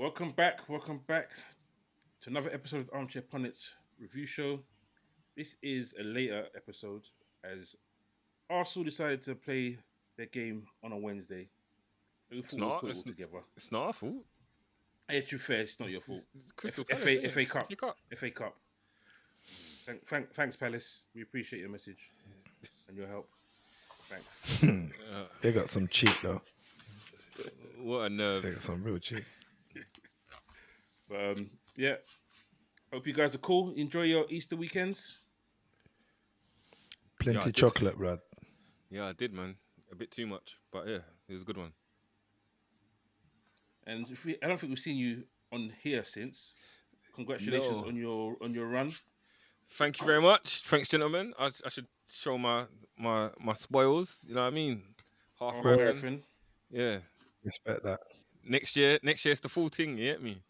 Welcome back to another episode of Armchair Pundits Review Show. This is a later episode as Arsenal decided to play their game on a Wednesday. We thought we'll put it all together. It's not our fault. Hey, to be fair, it's not your fault. Crystal FA Palace, Cup. Thanks, Palace. We appreciate your message and your help. Thanks. They got some cheek though. What a nerve. They got some real cheek. But yeah, hope you guys are cool. Enjoy your Easter weekends. Plenty chocolate, Brad. Yeah, I did, man. A bit too much, but yeah, it was a good one. And I don't think we've seen you on here since. Congratulations on your run. Thank you very much. Thanks, gentlemen. I should show my spoils. You know what I mean? Half marathon. Yeah. Respect that. Next year it's the full thing. You get me?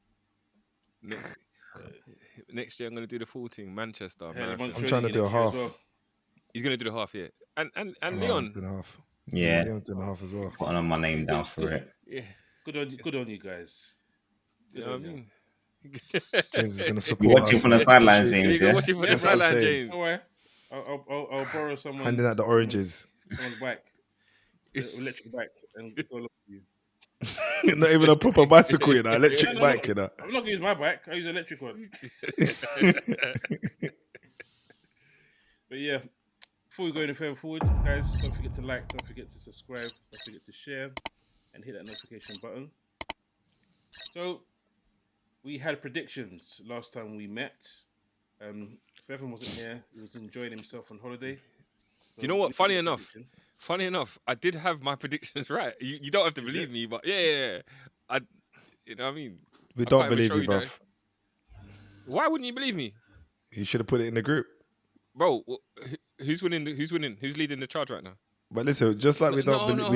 Next year I'm going to do the full thing. Manchester. I'm trying to do a half. Well. He's going to do the half, yeah. And Leon. Doing a half. Yeah. Leon's doing a half as well. Putting my name down for it. Yeah. Good on you guys. You know what I mean? James is going to support You're watching from the sidelines, James. You're watching from the sidelines, James. Don't worry. I'll borrow someone. Handing out the oranges. Someone's bike. Electric bike. And go look for you. Not even a proper bicycle, you know. Electric bike, you know. I'm not going to use my bike. I use an electric one. But yeah, before we go any further forward, guys, don't forget to like, don't forget to subscribe, don't forget to share, and hit that notification button. So, we had predictions last time we met. Bevan wasn't here. He was enjoying himself on holiday. So do you know what? Funny enough, I did have my predictions right. You don't have to believe me, but yeah. You know what I mean? We don't believe you, bro. Why wouldn't you believe me? You should have put it in the group. Bro, who's winning? Who's leading the charge right now? But listen, just like we don't believe,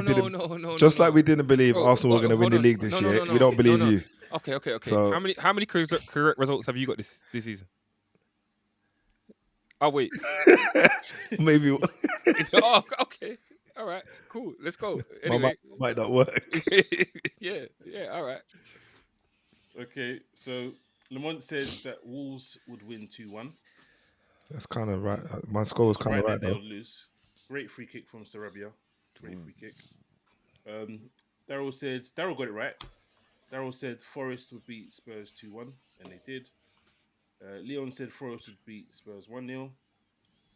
like we didn't believe Arsenal were going to win the league this year, we don't believe you. Okay. So, how many correct results have you got this season? Oh wait, maybe. Oh, okay. All right, cool. Let's go. Anyway. Might not work. yeah. All right. Okay, so Lamont says that Wolves would win 2-1. That's kind of right. My score was kind of right there. Lose. Great free kick from Sarabia. Great free kick. Daryl got it right. Daryl said Forest would beat Spurs 2-1, and they did. Leon said Forest would beat Spurs 1-0.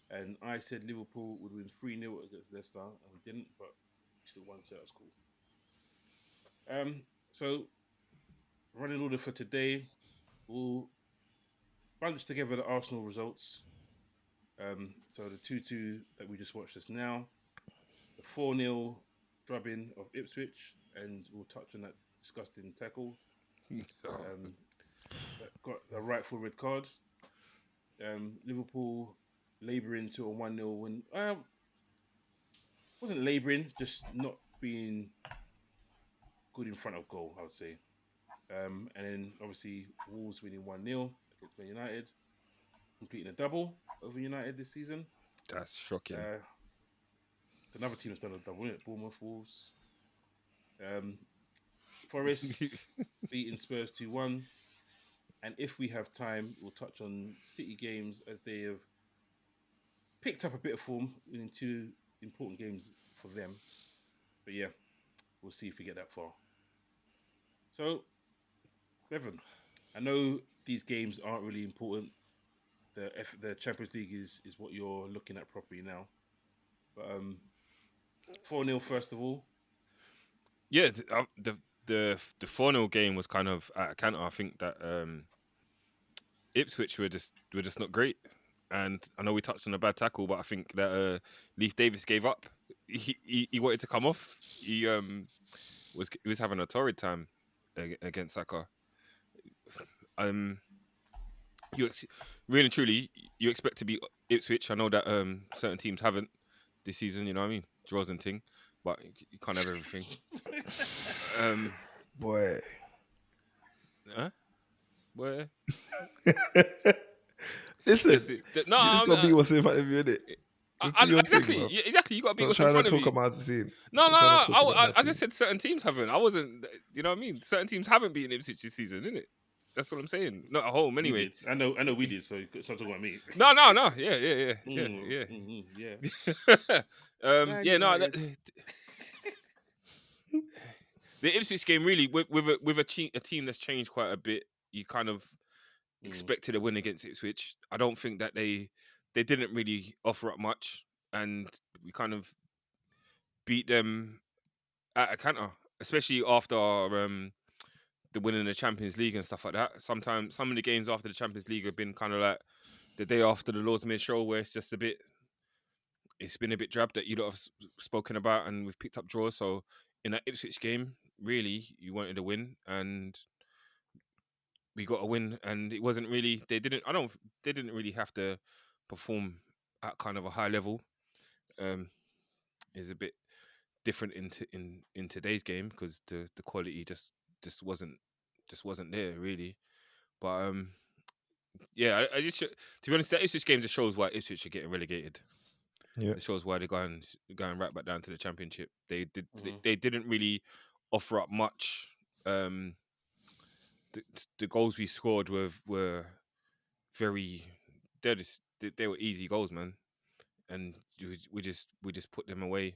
And I said Liverpool would win 3-0 against Leicester, and we didn't, but we still won, so that's cool. So, running order for today, we'll bunch together the Arsenal results. So the 2-2 that we just watched just now, the 4-0 drubbing of Ipswich, and we'll touch on that disgusting tackle. That got a rightful red card. Liverpool labouring to a 1-0 win. Wasn't labouring, just not being good in front of goal, I would say. And then obviously Wolves winning 1-0 against Man United, completing a double over United this season. That's shocking. Another team has done a double, isn't it? Bournemouth, Wolves. Forest beating Spurs 2-1. And if we have time, we'll touch on City games as they have picked up a bit of form in 2 important games for them. But yeah, we'll see if we get that far. So, Bevan, I know these games aren't really important. The Champions League is what you're looking at properly now. But 4-0 first of all. Yeah, the 4-0 game was kind of at a canter. I think that Ipswich were just not great. And I know we touched on a bad tackle, but I think that Leif Davis gave up. He wanted to come off. He was having a torrid time against Saka. Really and truly, you expect to beat Ipswich. I know that certain teams haven't this season. You know what I mean? Draws and ting, but you can't have everything. Boy. Huh? Boy. Listen, you just got to be what's in front of you, innit? Just do your thing, Exactly. bro. Yeah, exactly. You got to beat Stop what's in trying to front of talk you. about my team. No. Stop trying to talk about my I team. just said certain teams haven't. I wasn't. You know what I mean? Certain teams haven't beaten Ipswich this season, isn't it? That's what I'm saying. Not at home, We anyway. did. I know we did. So it's not talking about me. No. Yeah. Yeah. No. The Ipswich game really with a team that's changed quite a bit. You kind of expected a win against Ipswich. I don't think that they didn't really offer up much, and we kind of beat them at a canter, especially after the win in the Champions League and stuff like that. Sometimes some of the games after the Champions League have been kind of like the day after the Lord's Mid show, where it's been a bit drab that you lot have spoken about, and we've picked up draws. So in that Ipswich game, really, you wanted a win, and we got a win, and it wasn't really. They didn't really have to perform at kind of a high level. Is a bit different in today's game because the quality just wasn't there really. But yeah, I just to be honest, that Ipswich game just shows why Ipswich are getting relegated. Yeah. It shows why they're going right back down to the Championship. They didn't really offer up much. The goals we scored were very they were easy goals, man, and we just put them away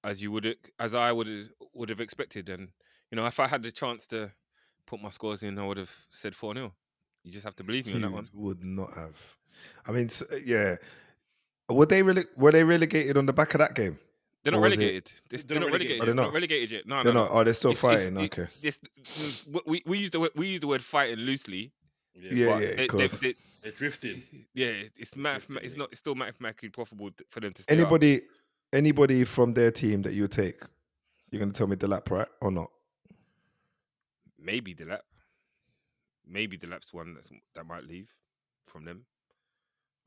as I would have expected. And you know, if I had the chance to put my scores in, I would have said 4-0. You just have to believe me on that one. Would not have. I mean, yeah. Were they relegated on the back of that game? They're not Or was relegated. They're not relegated. Oh, They're they're not not? relegated yet. No, They're no. not. Oh, they're still It's- fighting. it's- Okay. We use the word fighting loosely. Yeah, but of course. They're drifting. Yeah, it's Drifting, it's still mathematically possible for them to stay up. Anybody from their team that you take, you're going to tell me the lap, right? Or not? Maybe the lap. Maybe the lap's one that might leave from them.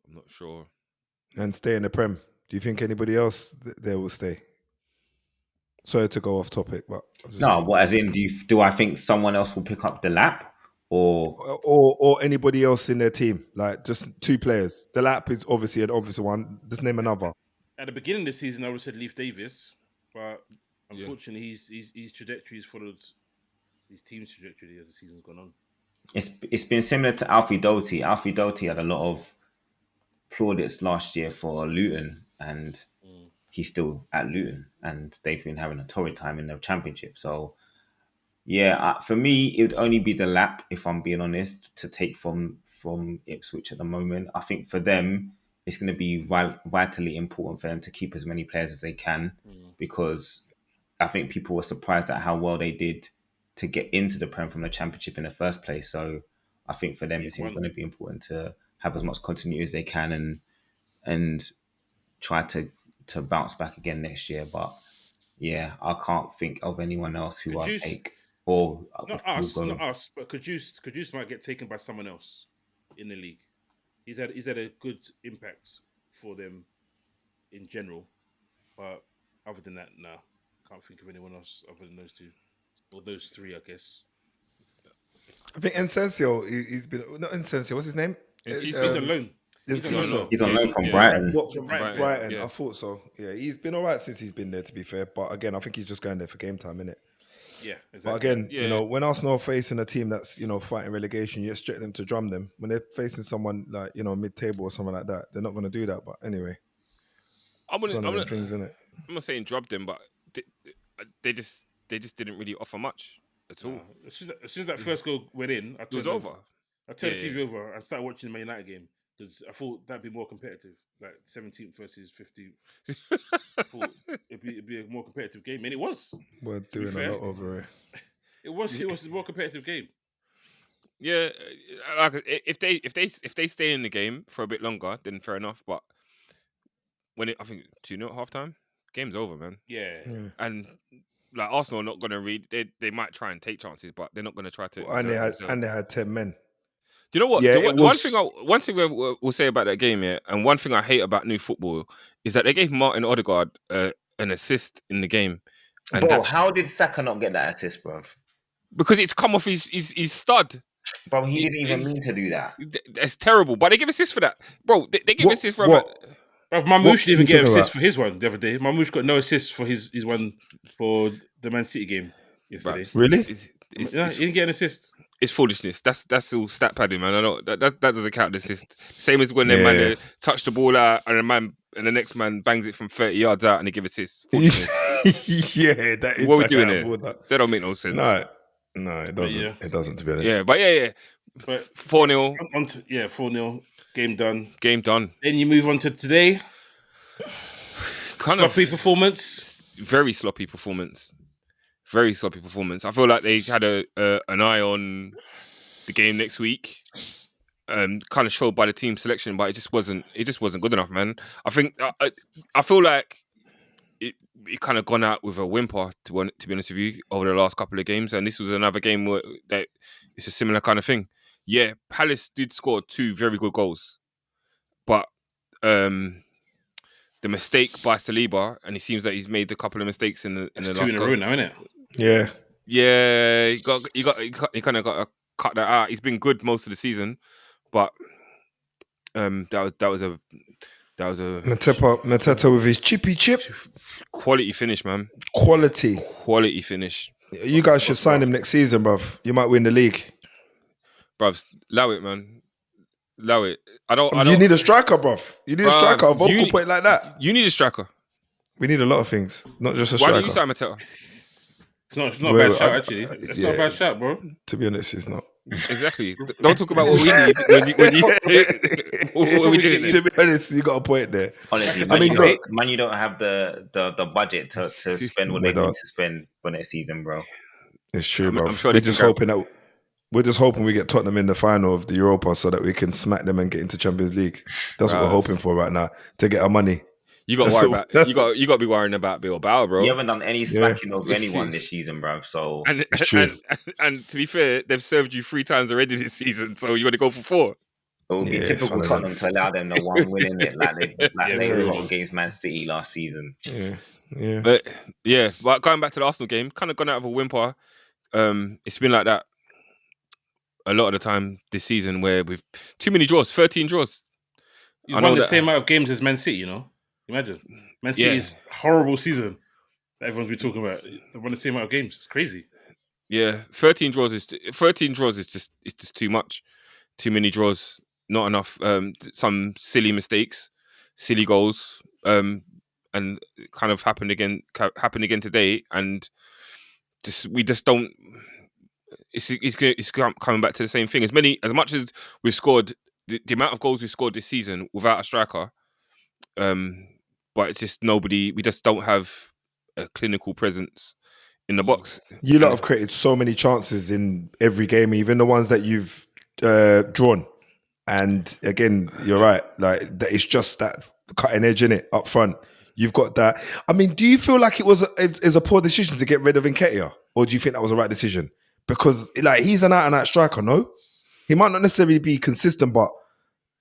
I'm not sure. And stay in the Prem. Do you think anybody else there will stay? Sorry to go off topic, but No, what as in do I think someone else will pick up the lap or anybody else in their team? Like just two players. The lap is obviously an obvious one. Just name another. At the beginning of the season, I would have said Leif Davis, but unfortunately, his trajectory has followed his team's trajectory as the season's gone on. It's been similar to Alfie Doughty. Alfie Doughty had a lot of plaudits last year for Luton, and he's still at Luton, and they've been having a torrid time in the Championship. So, yeah, for me, it would only be the lap, if I'm being honest, to take from Ipswich at the moment. I think for them, it's going to be vitally important for them to keep as many players as they can, because I think people were surprised at how well they did to get into the Prem from the Championship in the first place. So I think for them, it's going to be important to have as much continuity as they can and try to bounce back again next year. But yeah, I can't think of anyone else who I'll take. Or not us, but Kudus might get taken by someone else in the league. He's had a good impact for them in general, but other than that, no, can't think of anyone else other than those two or those three, I guess. I think Encensio, he's been not Encensio. What's his name? He's on loan. He's on loan from Brighton. From Brighton. Yeah. I thought so. Yeah, he's been all right since he's been there, to be fair. But again, I think he's just going there for game time, innit? Yeah, exactly. But again, you know, when Arsenal are facing a team that's, you know, fighting relegation, you expect them to drum them. When they're facing someone like, you know, mid-table or something like that, they're not going to do that. But anyway, I'm things, isn't it? not saying drop them, but they just didn't really offer much at all. As soon as that first goal went in, It was over. I turned the TV over and started watching the Man United game because I thought that'd be more competitive, like 17th versus 15th. I thought it'd be a more competitive game, and it was. We're doing a lot over it. It was a more competitive game. Yeah, like if they stay in the game for a bit longer, then fair enough. But I think 2-0 at halftime, game's over, man. Yeah. And like Arsenal are not going to read. They might try and take chances, but they're not going to try to. And they had 10 men. Do you know what? Yeah, One thing we'll say about that game, yeah, and one thing I hate about new football is that they gave Martin Odegaard an assist in the game. And Bro, how did Saka not get that assist, bro? Because it's come off his stud. Bro, he didn't even mean to do that. That's terrible. But they give assists for that, bro. They give assists for what? But Mamouche didn't even get an talking assist about? for his one the other day. Mamouche got no assist for his one for the Man City game yesterday. Bruv, Really? Yeah, he didn't get an assist. It's foolishness. That's all stat padding, man. I know that doesn't count the assist. Same as when Yeah. man touch the ball out and the next man bangs it from 30 yards out and they give assist. Foolishness. Yeah, that is. What are we that doing guy here? before that. That don't make no sense. No, it doesn't. yeah. It doesn't, to be honest. Yeah, but yeah. But 4-0. 4-0. Game done. Game done. Then you move on to today. Kind Sloppy of performance. very sloppy performance. Very sloppy performance. I feel like they had an eye on the game next week. Kind of showed by the team selection, but it just wasn't good enough, man. I think I feel like it kind of gone out with a whimper, to be honest with you, over the last couple of games, and this was another game where that it's a similar kind of thing. Yeah, Palace did score 2 very good goals, but the mistake by Saliba, and it seems that he's made a couple of mistakes in the That's last 2 in a goal. row now, isn't it? Yeah. Yeah, you kind of got to cut that out. He's been good most of the season, but that was a Mateta with his chippy chip. quality finish, man. Quality. Quality finish, You guys should sign him next season, bruv. You might win the league. bruv. Allow it, man. Allow it. I don't. You need a striker, bruv. You need a striker, a Bruv, vocal point like that. You need a striker. We need a lot of things, not just a Why striker. don't you sign Mateta? It's not a Well, bad shout, I- actually. It's yeah. not a bad shout, bro. To be honest, it's not. Exactly. Don't talk about what we need when you what are we doing? To be honest, you got a point there. Honestly, I mean, man, you don't have the budget to spend what We they need don't. to spend for next season, bro. It's true, I'm bro. sure We're they just can hoping that we get Tottenham in the final of the Europa so that we can smack them and get into Champions League. That's what we're Right. hoping for right now, to get our money. You got to That's worry all- about that's- you got to be worrying about Bilbao, bro. You haven't done any smacking of anyone this season, bro. So And, It's true. and to be fair, they've served you 3 times already this season, so you want to go for 4. it would be Yeah, it's one typical of Tottenham to allow them the one win in it, like they very got much. against Man City last season. Yeah. But going back to the Arsenal game, kind of gone out of a whimper. It's been like that a lot of the time this season, where with too many draws, 13 draws. He's I know won the that- same amount of games as Man City, you know? Imagine. Man City's horrible season that everyone's been talking about. They won the same amount of games. It's crazy. Yeah, 13 draws is just too much. Too many draws, not enough. Some silly mistakes, silly goals, and kind of happened again today. And we just don't. It's coming back to the same thing. As much as we've scored, the amount of goals we've scored this season without a striker, but it's just nobody. We just don't have a clinical presence in the box. You lot have created so many chances in every game, even the ones that you've drawn. And again, you're right. Like it's just that cutting edge in it up front. You've got that. I mean, do you feel like it was a poor decision to get rid of Nketiah, or do you think that was the right decision? Because like he's an out-and-out striker. No, he might not necessarily be consistent, but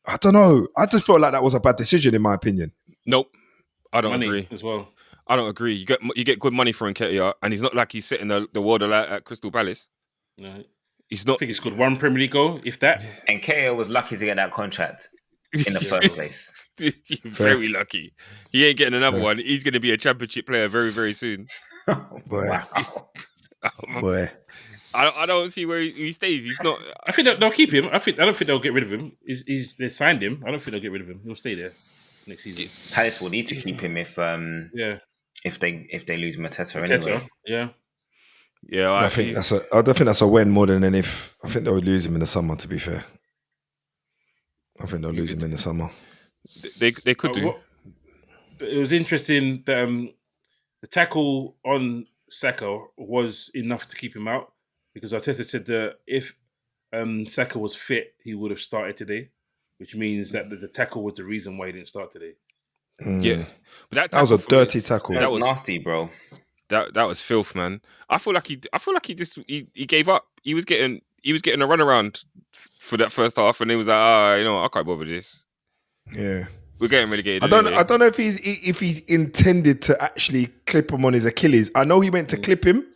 I don't know. I just felt like that was a bad decision, in my opinion. Nope, I don't Money agree. as well. I don't agree. You get good money for Nketiah, and he's not like he's setting the world alight at Crystal Palace. No. He's I not. think he scored 1 Premier League goal, if that. And KO was lucky to get that contract in the first place. Very lucky. He ain't getting another one. He's going to be a championship player very, very soon. Boy, Wow. boy. I don't see where he stays. He's not. I think they'll keep him. I don't think they'll get rid of him. They signed him. I don't think they'll get rid of him. He'll stay there next season. Palace will need to keep him if Yeah. they lose Mateta Arteta, anyway. yeah. Yeah, I think that's a win more than an if. I think they'll lose him in the summer. To be fair, I think they'll lose him in the summer. they could do. It was interesting that the tackle on Saka was enough to keep him out, because Arteta said that if Saka was fit, he would have started today, which means that the tackle was the reason why he didn't start today. Yeah, but That was a tackle for dirty me- tackle. That's was- nasty, bro. That was filth, man. I feel like he gave up. He was getting a runaround for that first half, and he was like, I can't bother this. Yeah. We're getting relegated. I don't anyway. know if he's intended to actually clip him on his Achilles. I know he meant to clip him,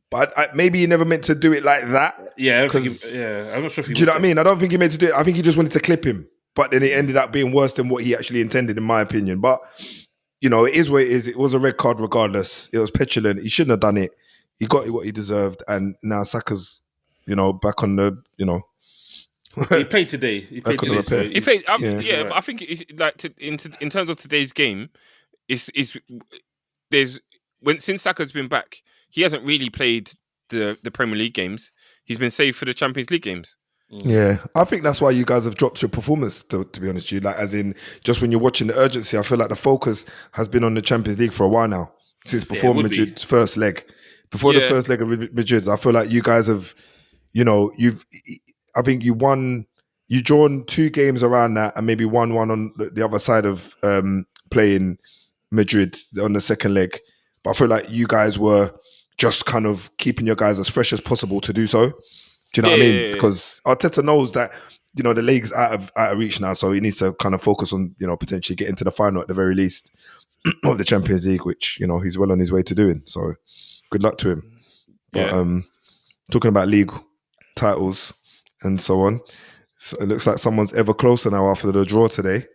but maybe he never meant to do it like that. Yeah, I'm not sure if he Do you know what I mean? I don't think he meant to do it. I think he just wanted to clip him. but then it ended up being worse than what he actually intended, in my opinion. But you know, it is what it is. It was a red card regardless. It was petulant. He shouldn't have done it. He got what he deserved, and now Saka's, you know, back on the, you know. He played today. He played today. So He played. he's all right. But I think it's like in terms of today's game, there's since Saka's been back, he hasn't really played the Premier League games. He's been saved for the Champions League games. Yeah, I think that's why you guys have dropped your performance. To be honest, with you, like as in just when you're watching the urgency, I feel like the focus has been on the Champions League for a while now, since before Madrid's first leg. Before the first leg of Madrid, I feel like you guys have, you know, I think you drawn 2 games around that, and maybe one on the other side of playing Madrid on the second leg. But I feel like you guys were just kind of keeping your guys as fresh as possible to do so. Do you know what I mean? Because Arteta knows that, you know, the league's out of reach now, so he needs to kind of focus on, you know, potentially getting to the final at the very least of the Champions League, which, you know, he's well on his way to doing. So good luck to him. But talking about league titles and so on, so it looks like someone's ever closer now after the draw today.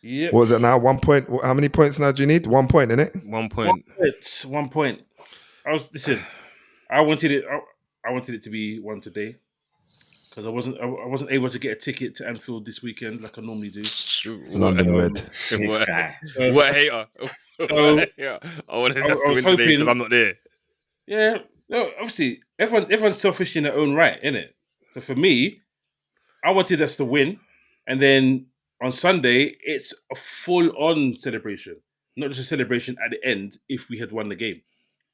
Yeah. What is it now? 1 point. How many points now do you need? 1 point, innit? 1 point. 1 point. I wanted it to be one today, because I wasn't able to get a ticket to Anfield this weekend like I normally do. London Red. This guy. What a hater. I wanted us to win today because I'm not there. Yeah, no, obviously everyone's selfish in their own right, innit? So for me, I wanted us to win, and then on Sunday it's a full-on celebration, not just a celebration at the end. If we had won the game,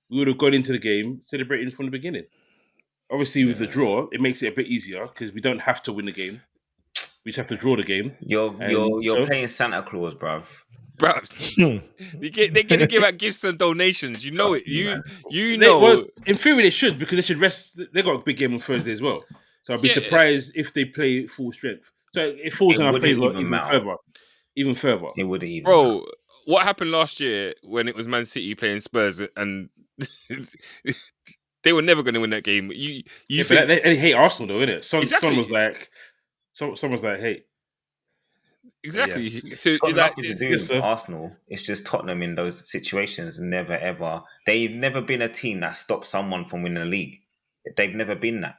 we would have gone into the game celebrating from the beginning. Obviously, with the draw, it makes it a bit easier because we don't have to win the game. We just have to draw the game. You're playing Santa Claus, bruv. They're going to give out gifts and donations. You know it. You know. Well, in theory, they should, because they should rest. They got a big game on Thursday as well. So I'd be surprised if they play full strength. So it falls in our favour even further. It wouldn't even. Bro, what happened last year when it was Man City playing Spurs and they were never going to win that game? But they hate Arsenal though, innit? Exactly. Someone was like, hey. Exactly. Yeah. So it's got nothing to do with Arsenal. It's just Tottenham in those situations. Never ever. They've never been a team that stopped someone from winning a league. They've never been that.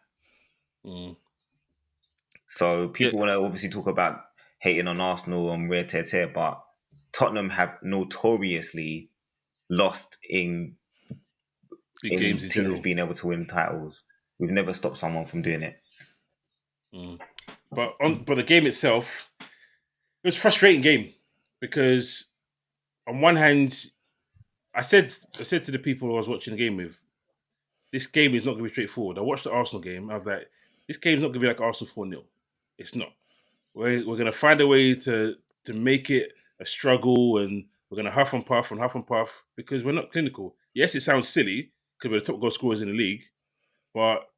So people want to obviously talk about hating on Arsenal and rare tear, but Tottenham have notoriously lost in big games in teams general, being able to win titles. We've never stopped someone from doing it. But the game itself, it was a frustrating game, because on one hand, I said to the people I was watching the game with, this game is not going to be straightforward. I watched the Arsenal game. I was like, this game's not going to be like Arsenal 4-0. It's not. We're going to find a way to make it a struggle, and we're going to huff and puff because we're not clinical. Yes, it sounds silly because we're the top goal scorers in the league, but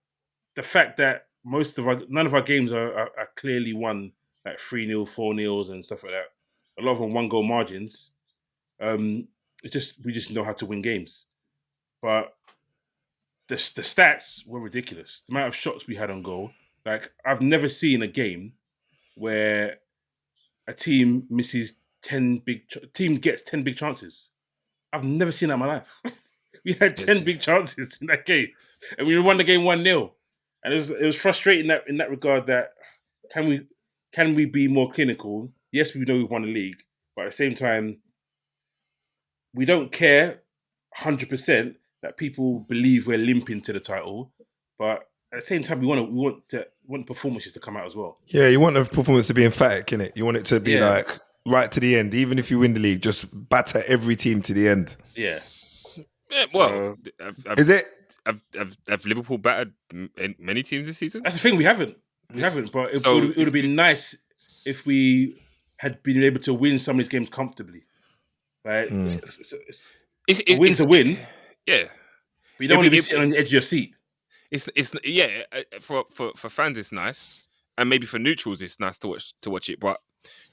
the fact that none of our games are clearly won like 3-0, 4-0 and stuff like that. A lot of them 1-goal margins. We just know how to win games. But the stats were ridiculous. The amount of shots we had on goal. Like, I've never seen a game where a team misses team gets 10 big chances. I've never seen that in my life. We had 10 big chances in that game, and we won the game 1-0. And it was frustrating in that regard. That can we be more clinical? Yes, we know we've won the league, but at the same time, we don't care 100% that people believe we're limping to the title. But at the same time, we want performances to come out as well. Yeah, you want the performance to be emphatic, innit? You want it to be like right to the end. Even if you win the league, just batter every team to the end. Yeah. Well, is it? Have Liverpool battered many teams this season? That's the thing. We haven't. But it would have been nice if we had been able to win some of these games comfortably. Like, it's a win's a win. Yeah. But you don't want to be sitting on the edge of your seat. For fans it's nice, and maybe for neutrals it's nice to watch it. But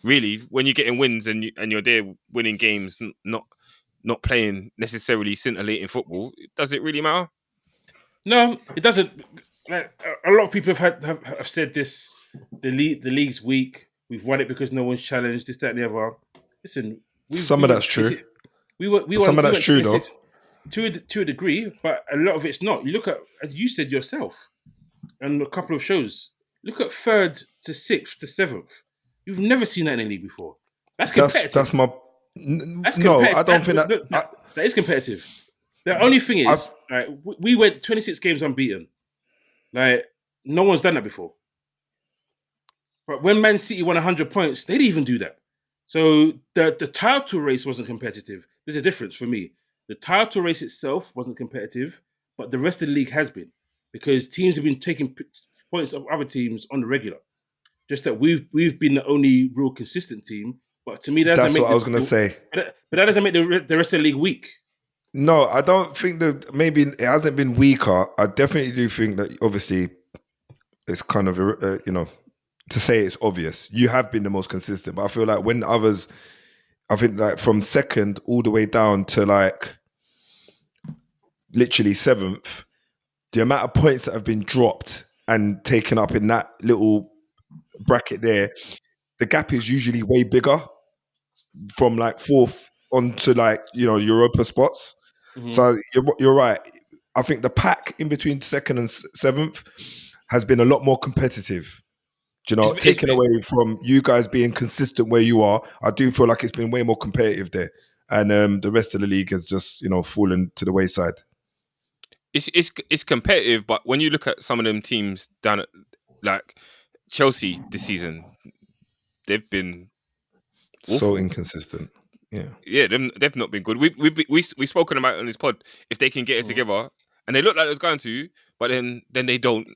really, when you're getting wins and you're there winning games, not playing necessarily scintillating football, does it really matter? No, it doesn't. Like, a lot of people have said this. The league's weak. We've won it because no one's challenged this, that, and the other. Listen, Some of that's true. We won. Some of that's true, though. To a degree, but a lot of it's not. You look at, as you said yourself, on a couple of shows. Look at 3rd to 6th to 7th. You've never seen that in a league before. That's competitive. That's my. That's no, competitive. I don't think that. That is competitive. The only thing is, like, we went 26 games unbeaten. Like, no one's done that before. But when Man City won 100 points, they didn't even do that. So the title race wasn't competitive. There's a difference for me. The title race itself wasn't competitive, but the rest of the league has been, because teams have been taking points of other teams on the regular. Just that we've been the only real consistent team. But to me, that's what I was going to say. But that doesn't make the rest of the league weak. No, I don't think that. Maybe it hasn't been weaker. I definitely do think that. Obviously, it's kind of to say it's obvious. You have been the most consistent, but I feel like when others, I think like from 2nd all the way down to like literally 7th, the amount of points that have been dropped and taken up in that little bracket there, the gap is usually way bigger from like 4th onto like Europa spots. Mm-hmm. So you're right. I think the pack in between 2nd and 7th has been a lot more competitive. Taken away from you guys being consistent where you are, I do feel like it's been way more competitive there, and the rest of the league has just fallen to the wayside. It's competitive, but when you look at some of them teams down at like Chelsea this season, they've been awful. So inconsistent. Yeah, they've not been good. We've spoken about it on this pod. If they can get it together, and they look like they're going to, but then they don't.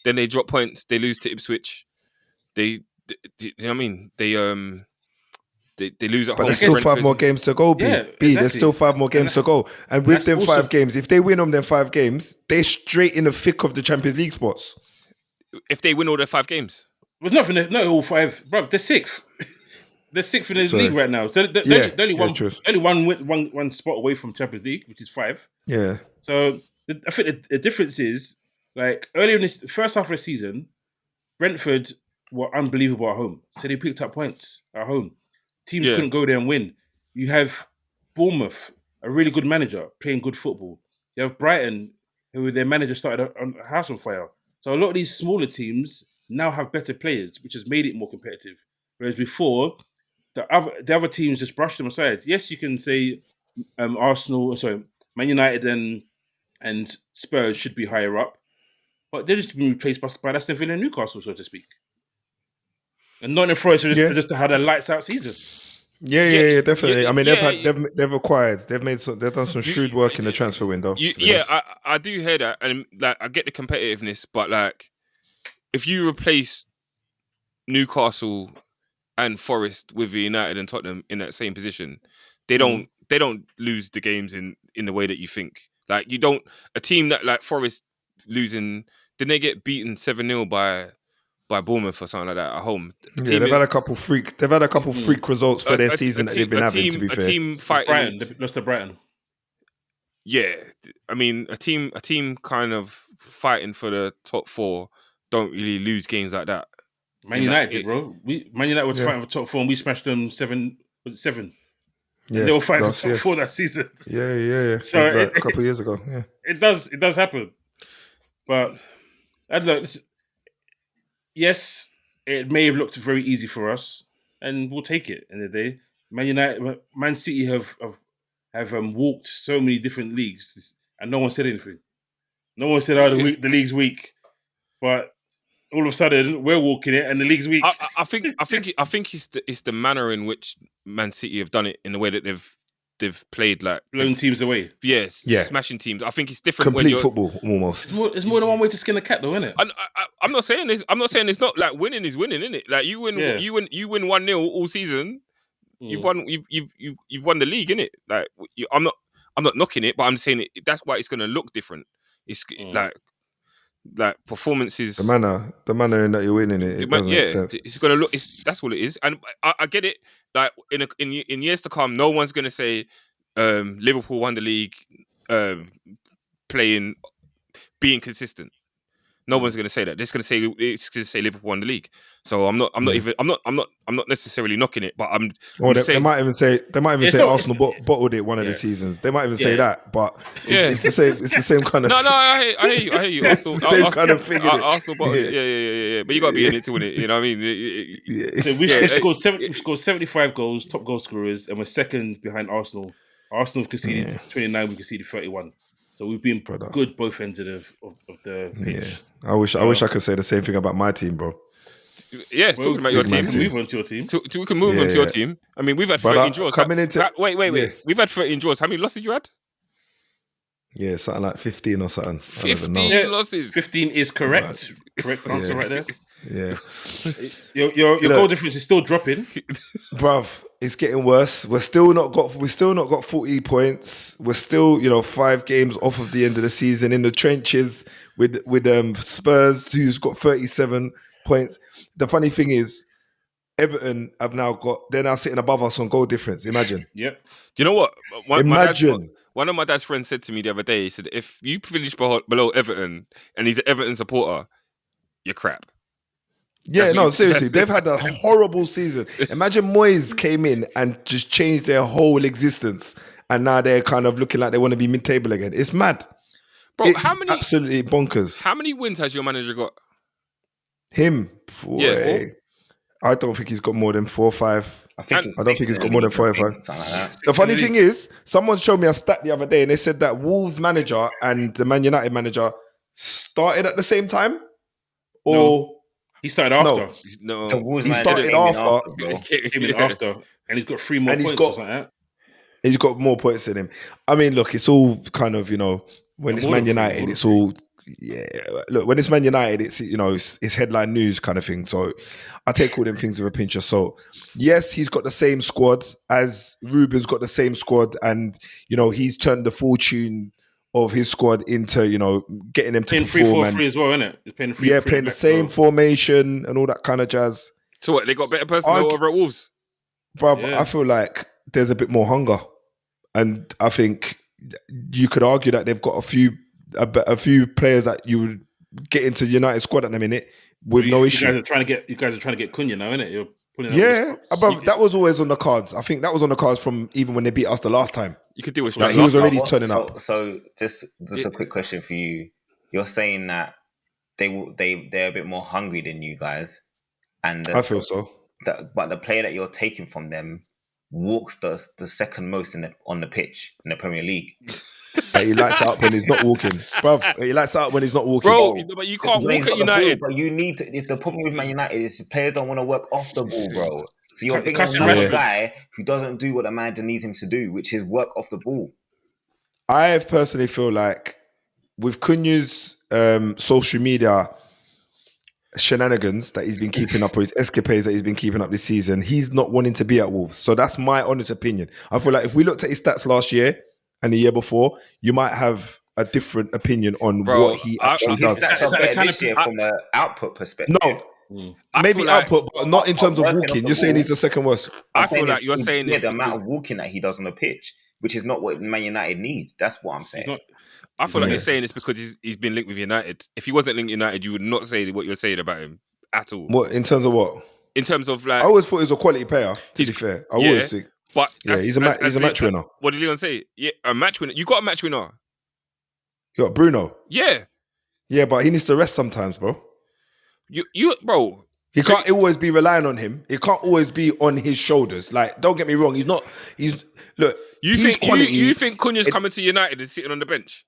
Then they drop points. They lose to Ipswich. They you know what I mean? They lose at home. But there's still 5 more games to go, B. Yeah, B, exactly. There's still 5 more games to go. And with them 5 games, if they win on them 5 games, they're straight in the thick of the Champions League spots. If they win all their 5 games. There's nothing, not all 5. Bro, they're 6th. They're 6th in the league right now. So they're only one spot away from Champions League, which is 5. Yeah. So I think the difference is, like, earlier in the first half of the season, Brentford were unbelievable at home. So they picked up points at home. Teams couldn't go there and win. You have Bournemouth, a really good manager, playing good football. You have Brighton, who their manager started a house on fire. So a lot of these smaller teams now have better players, which has made it more competitive. Whereas before, the other teams just brushed them aside. Yes, you can say Man United and Spurs should be higher up, but they're just been replaced by Aston Villa and Newcastle, so to speak. And Nottingham Forest just had a lights out season. Yeah, definitely. Yeah, I mean, they've acquired. They've done some shrewd work in the transfer window. I do hear that, and like I get the competitiveness, but like if you replace Newcastle and Forest with United and Tottenham in that same position, they don't lose the games in the way that you think. Like a team that like Forest losing, didn't they get beaten 7-0 by Bournemouth or something like that at home? They've had a couple freak results for their season that they've been having. To be fair, a team fighting Brighton, they lost to Brighton. Yeah, I mean a team kind of fighting for the top 4 don't really lose games like that. Man United did, bro. Man United was fighting for top 4 and we smashed them 7. Was it 7? Yeah, they were fighting for top 4 that season. Yeah. So like a couple of years ago. Yeah, it does happen. But yes, it may have looked very easy for us, and we'll take it in the day. Man City have walked so many different leagues, and no one said anything. No one said, the league's weak. But all of a sudden, we're walking it, and the league's weak. I think it's the manner in which Man City have done it, in the way that they've played, like blown teams away. Yes, smashing teams. I think it's different. Complete football, almost. There's more than one way to skin a cat, though, isn't it? I'm not saying this. I'm not saying it's not like winning is winning, isn't it? Like you win 1-0 all season. You've won. You've won the league, innit? Like I'm not knocking it, but I'm saying that's why it's going to look different. It's like performances. The manner in that you're winning it doesn't make sense. It's going to look. That's all it is, and I get it. Like in years to come, no one's going to say Liverpool won the league, being consistent. No one's going to say that. It's going to say Liverpool won the league. So I'm not necessarily knocking it, but I'm Or they saying might even say It's Arsenal bottled it one of Yeah. the seasons. They might even say Yeah. that, but it's the same. It's the same kind of. No, I hear you. It's the same kind of thing, innit? Arsenal bottled it. Yeah. But you got to be in it to win it. You know what I mean? Yeah. So we scored 75 goals, top goal scorers, and we're second behind Arsenal. Arsenal have conceded 29, we conceded 31. So we've been good both ends of the pitch. Yeah. I wish I could say the same thing about my team, bro. Yeah, talking about your team. We can move on to your team. We can move on to your team. I mean, we've had 13 draws. Wait. Yeah. We've had 13 draws. How many losses you had? Yeah, something like 15 or something. 15 losses. 15 is correct. Correct answer right there. Yeah. Your goal difference is still dropping. Bruv, it's getting worse. We're still not got 40 points. We're still, 5 games off of the end of the season in the trenches with Spurs, who's got 37 points. The funny thing is, Everton they're now sitting above us on goal difference. Imagine. Yep. You know what? Imagine. One of my dad's friends said to me the other day, he said, if you finish below Everton and he's an Everton supporter, you're crap. Yeah, no, seriously. They've had a horrible season. Imagine Moyes came in and just changed their whole existence, and now they're kind of looking like they want to be mid-table again. It's mad. Bro, It's absolutely bonkers. How many wins has your manager got? Him? Yeah, 4. I don't think he's got more than 4 or 5. I don't think he's got more than 4 or 5. Something like that. The funny thing is, someone showed me a stat the other day, and they said that Wolves manager and the Man United manager started at the same time? Or... No. He started after. No. He started after. Came in after. And he's got 3 more points or something like that. He's got more points than him. I mean, look, it's all kind of, when it's Man United, it's all... Yeah, look, when it's Man United, it's it's headline news kind of thing. So I take all them things with a pinch of salt. Yes, he's got the same squad as Ruben's got the same squad, and he's turned the fortune of his squad into getting them to perform. 3-4-3 as well, isn't it? He's playing playing the same formation and all that kind of jazz. So what? They got better personnel over at Wolves, bruv. Yeah. I feel like there's a bit more hunger, and I think you could argue that they've got a few players that you would get into United squad at the minute with no issue. You guys are trying to get Cunha now, innit? You're pulling that was always on the cards. I think that was on the cards from even when they beat us the last time. You could deal with he was already turning up. So just a quick question for you. You're saying that they're a bit more hungry than you guys, and I feel so. But the player that you're taking from them walks the second most on the pitch in the Premier League. But he lights it up when he's not walking, bruv. He lights it up when he's not walking, bro. But you can't walk at United. But you need to. If the problem with Man United is players don't want to work off the ball, bro. So you're bringing another guy who doesn't do what the manager needs him to do, which is work off the ball. I personally feel like with Cunha's social media shenanigans that he's been keeping up, or his escapades that he's been keeping up this season, he's not wanting to be at Wolves. So that's my honest opinion. I feel like if we looked at his stats last year and the year before, you might have a different opinion on what he actually does. His stats are better this year from an output perspective. No, maybe output, but not in terms of walking. You're saying he's the second worst. I feel like you're saying the amount of walking that he does on the pitch, which is not what Man United need. That's what I'm saying. I feel like you're saying it's because he's been linked with United. If he wasn't linked with United, you would not say what you're saying about him at all. What, in terms of what? In terms of like, I always thought he was a quality player. To be fair, I always think. But he's a match winner. What did Leon say? Yeah, a match winner. You got a match winner. You got Bruno. Yeah, but he needs to rest sometimes, bro. You bro. He can't always be relying on him. It can't always be on his shoulders. Like, don't get me wrong. Look. You think Cunha's coming to United and sitting on the bench?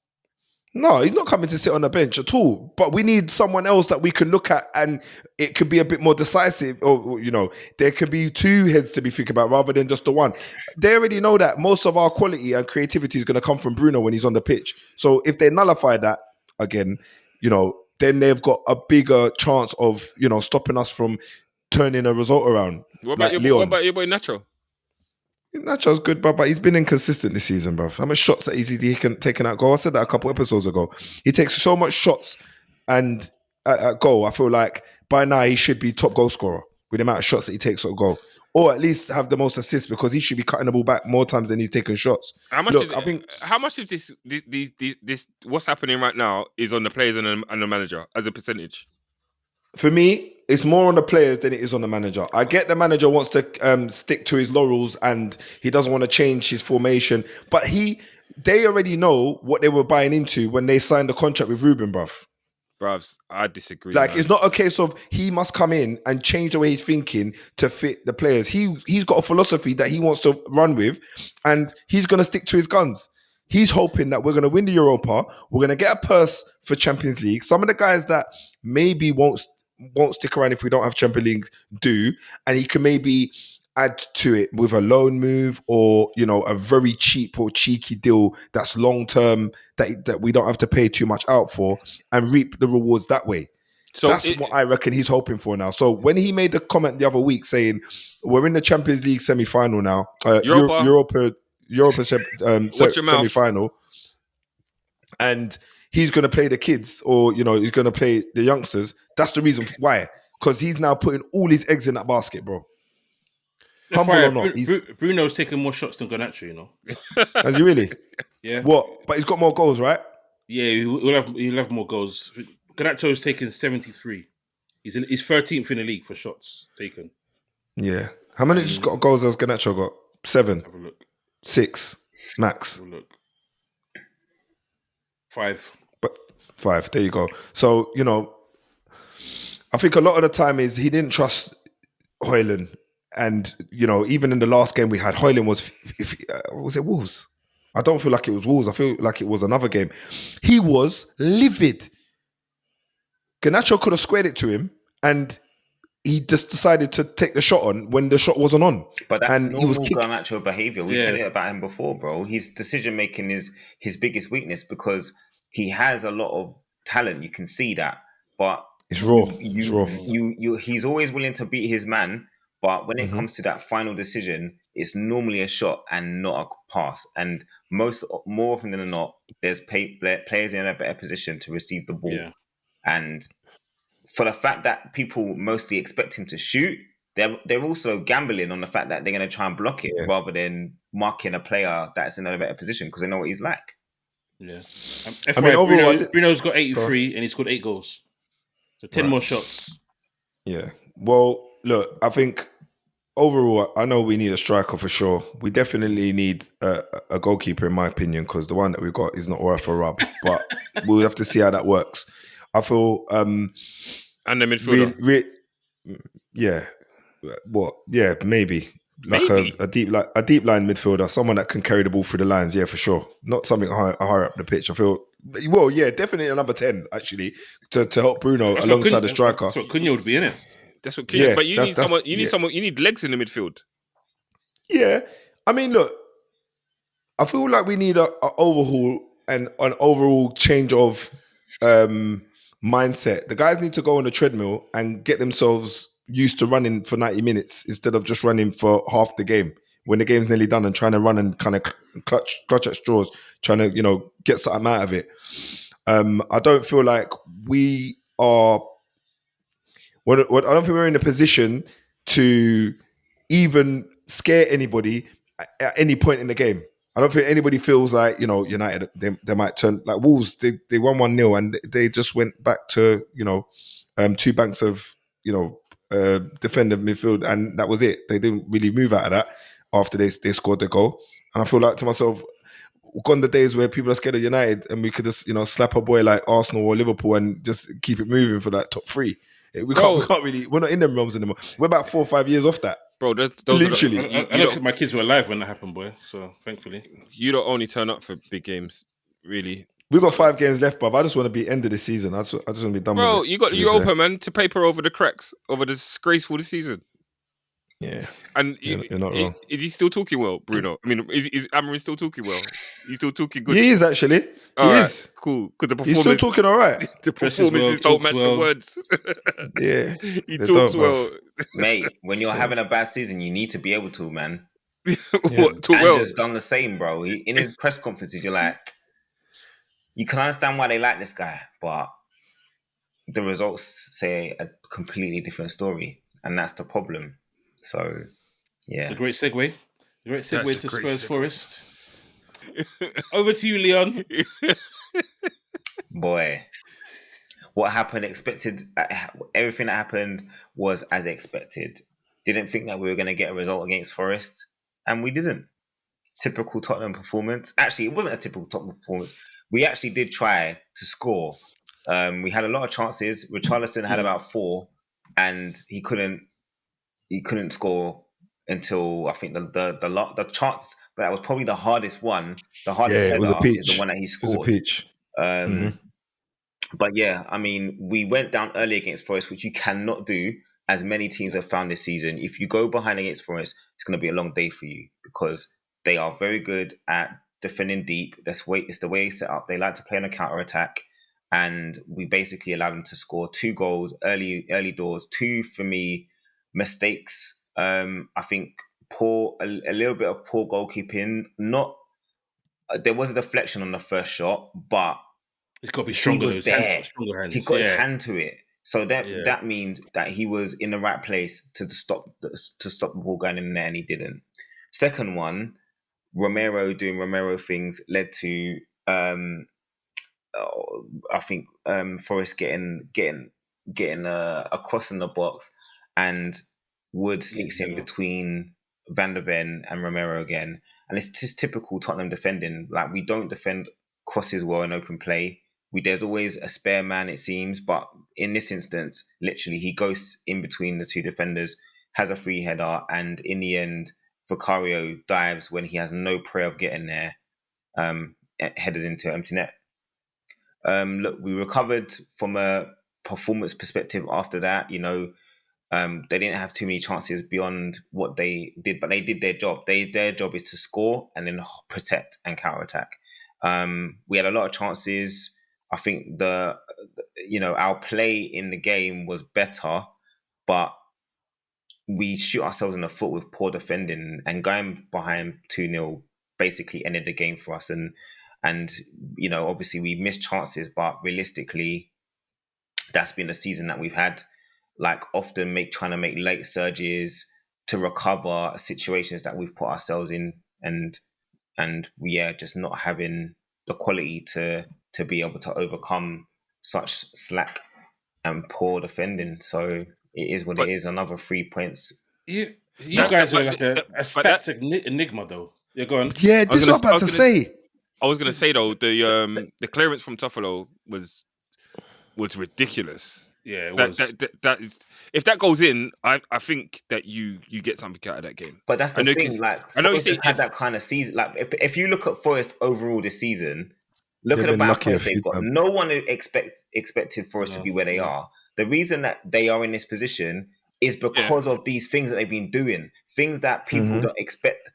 No, he's not coming to sit on the bench at all. But we need someone else that we can look at, and it could be a bit more decisive. Or there could be 2 heads to be thinking about rather than just the one. They already know that most of our quality and creativity is going to come from Bruno when he's on the pitch. So if they nullify that again, then they've got a bigger chance of stopping us from turning a result around. What about your boy Nacho? Nacho's good, but he's been inconsistent this season, bro. How much shots that he's taken out goal? I said that a couple episodes ago. He takes so much shots and at goal. I feel like by now he should be top goal scorer with the amount of shots that he takes at goal. or at least have the most assists because he should be cutting the ball back more times than he's taking shots. How much? Look, I think how much of this what's happening right now is on the players and the manager as a percentage? for me, it's more on the players than it is on the manager. I get the manager wants to stick to his laurels and he doesn't want to change his formation, but they already know what they were buying into when they signed the contract with Ruben, bruv. Bravs, I disagree. Like, man. it's not a case of he must come in and change the way he's thinking to fit the players. He's got a philosophy that he wants to run with, and he's going to stick to his guns. He's hoping that we're going to win the Europa. We're going to get a purse for Champions League. Some of the guys that maybe won't stick around if we don't have Champions League do, and he can maybe add to it with a loan move or, you know, a very cheap or cheeky deal that's long term that we don't have to pay too much out for and reap the rewards that way. So that's what I reckon he's hoping for now. So when he made the comment the other week saying we're in the Champions League semi-final now, Europa semi-final, and he's going to play the kids or, you know, he's going to play the youngsters, that's the reason why. Because he's now putting all his eggs in that basket, bro. Humble or not, Bruno's taking more shots than Garnacho, you know. Has he really? Yeah. What? But he's got more goals, right? Yeah, he'll have more goals. Garnacho's taken 73. He's 13th in the league for shots taken. Yeah. How many goals has Garnacho got? 7. Have a look. 6 max. Have a look. 5. But 5. There you go. So, you know, I think a lot of the time is he didn't trust Højlund. And, you know, even in the last game we had, Højlund was it Wolves? I don't feel like it was Wolves. I feel like it was another game. He was livid. Garnacho could have squared it to him and he just decided to take the shot on when the shot wasn't on. But that's and normal Garnacho behaviour. We said it about him before, bro. His decision-making is his biggest weakness because he has a lot of talent. You can see that. But it's raw. He's always willing to beat his man. But when it comes to that final decision, it's normally a shot and not a pass. And more often than not, there's players in a better position to receive the ball. Yeah. And for the fact that people mostly expect him to shoot, they're also gambling on the fact that they're going to try and block it rather than marking a player that's in a better position because they know what he's like. Yeah. I mean, overall, Bruno's got 83 and he scored 8 goals. So 10 more shots. Yeah. Well, look, I think overall, I know we need a striker for sure. We definitely need a goalkeeper, in my opinion, because the one that we've got is not worth a rub. But we'll have to see how that works. I feel... and the midfielder. Yeah. What? Yeah, maybe. Like a deep line midfielder, someone that can carry the ball through the lines, yeah, for sure. Not something higher up the pitch. I feel... Well, yeah, definitely a number 10, actually, to help Bruno alongside the striker. That's what Cunha would be, innit? That's what Cunha... but you need someone... You need legs in the midfield. Yeah. I mean, look, I feel like we need an overhaul and an overall change of mindset. The guys need to go on the treadmill and get themselves used to running for 90 minutes instead of just running for half the game when the game's nearly done and trying to run and kind of clutch at straws, trying to, you know, get something out of it. I don't feel like we are... I don't think we're in a position to even scare anybody at any point in the game. I don't think anybody feels like, you know, United, they might turn... Like Wolves, they won 1-0 and they just went back to, you know, 2 banks of, you know, defender midfield, and that was it. They didn't really move out of that after they scored the goal. And I feel like to myself, gone the days where people are scared of United and we could just, you know, slap a boy like Arsenal or Liverpool and just keep it moving for that top 3. We can't really... We're not in them realms anymore. We're about 4 or 5 years off that. Bro, literally. I don't think my kids were alive when that happened, boy. So, thankfully. You don't only turn up for big games, really. We've got 5 games left, bruv. I just want to be end of the season. I just want to be done with it. Bro, you got the Europa, man, to paper over the cracks, over the disgraceful this season. Yeah. And you're not wrong. Is he still talking well, Bruno? I mean, is Amorim still talking well? He's still talking good? He is, actually. He is. Cool. Because the performance... He's still talking all right. The performances don't match the words. Yeah. He talks well. Mate, when you're having a bad season, you need to be able to, man. What? Talk well. Andrew's done the same, bro. In his press conferences, you're like... You can understand why they like this guy, but the results say a completely different story. And that's the problem. So It's Yeah. a great segue. Great segue That's a to great Spurs segue. Forest. Over to you, Leon. Boy, what happened? Everything that happened was as expected. Didn't think that we were going to get a result against Forest, and we didn't. Typical Tottenham performance. Actually, it wasn't a typical Tottenham performance. We actually did try to score. We had a lot of chances. Richarlison had about 4, and he couldn't score until I think the chance. But that was probably the hardest one. The hardest Yeah, it was a header is the peach. one that he It was a scored. peach. But yeah, I mean, we went down early against Forest, which you cannot do, as many teams have found this season. If you go behind against Forest, it's going to be a long day for you because they are very good at defending deep. It's the way it's set up. They like to play on a counter attack, and we basically allowed them to score 2 goals early doors. 2 for me mistakes. I think a little bit of poor goalkeeping. There was a deflection on the first shot, but It's got to be he stronger. was there. Stronger hands. He got his Yeah. hand to it, so that means that he was in the right place to stop the ball going in there, and he didn't. Second one, Romero doing Romero things led to I think Forest getting a cross in the box, and Wood sneaks in between Van der Ven and Romero again, and it's just typical Tottenham defending. Like, we don't defend crosses well in open play. There's always a spare man, it seems, but in this instance, literally, he goes in between the 2 defenders, has a free header, and in the end, Vicario dives when he has no prayer of getting there, headed into empty net. Look, we recovered from a performance perspective after that. They didn't have too many chances beyond what they did, but they did their job. Their job is to score and then protect and counter-attack. We had a lot of chances. I think our play in the game was better, but we shoot ourselves in the foot with poor defending, and going behind 2-0 basically ended the game for us. And obviously we missed chances, but realistically, that's been a season that we've had. Like, often trying to make late surges to recover situations that we've put ourselves in, and we are just not having the quality to be able to overcome such slack and poor defending. So it is what it is. Another 3 points. You guys are like a stats enigma, though. You're going. Yeah, this is what I'm about to say. I was going to say, though, the clearance from Toffolo was ridiculous. Yeah, it was. That is, if that goes in, I think that you get something out of that game. But that's the thing. Like, I know Forest had that kind of season. Like, if you look at Forest overall this season, look at the amount of points they've got. No one expected Forest to be where they are. The reason that they are in this position is because of these things that they've been doing, things that people don't expect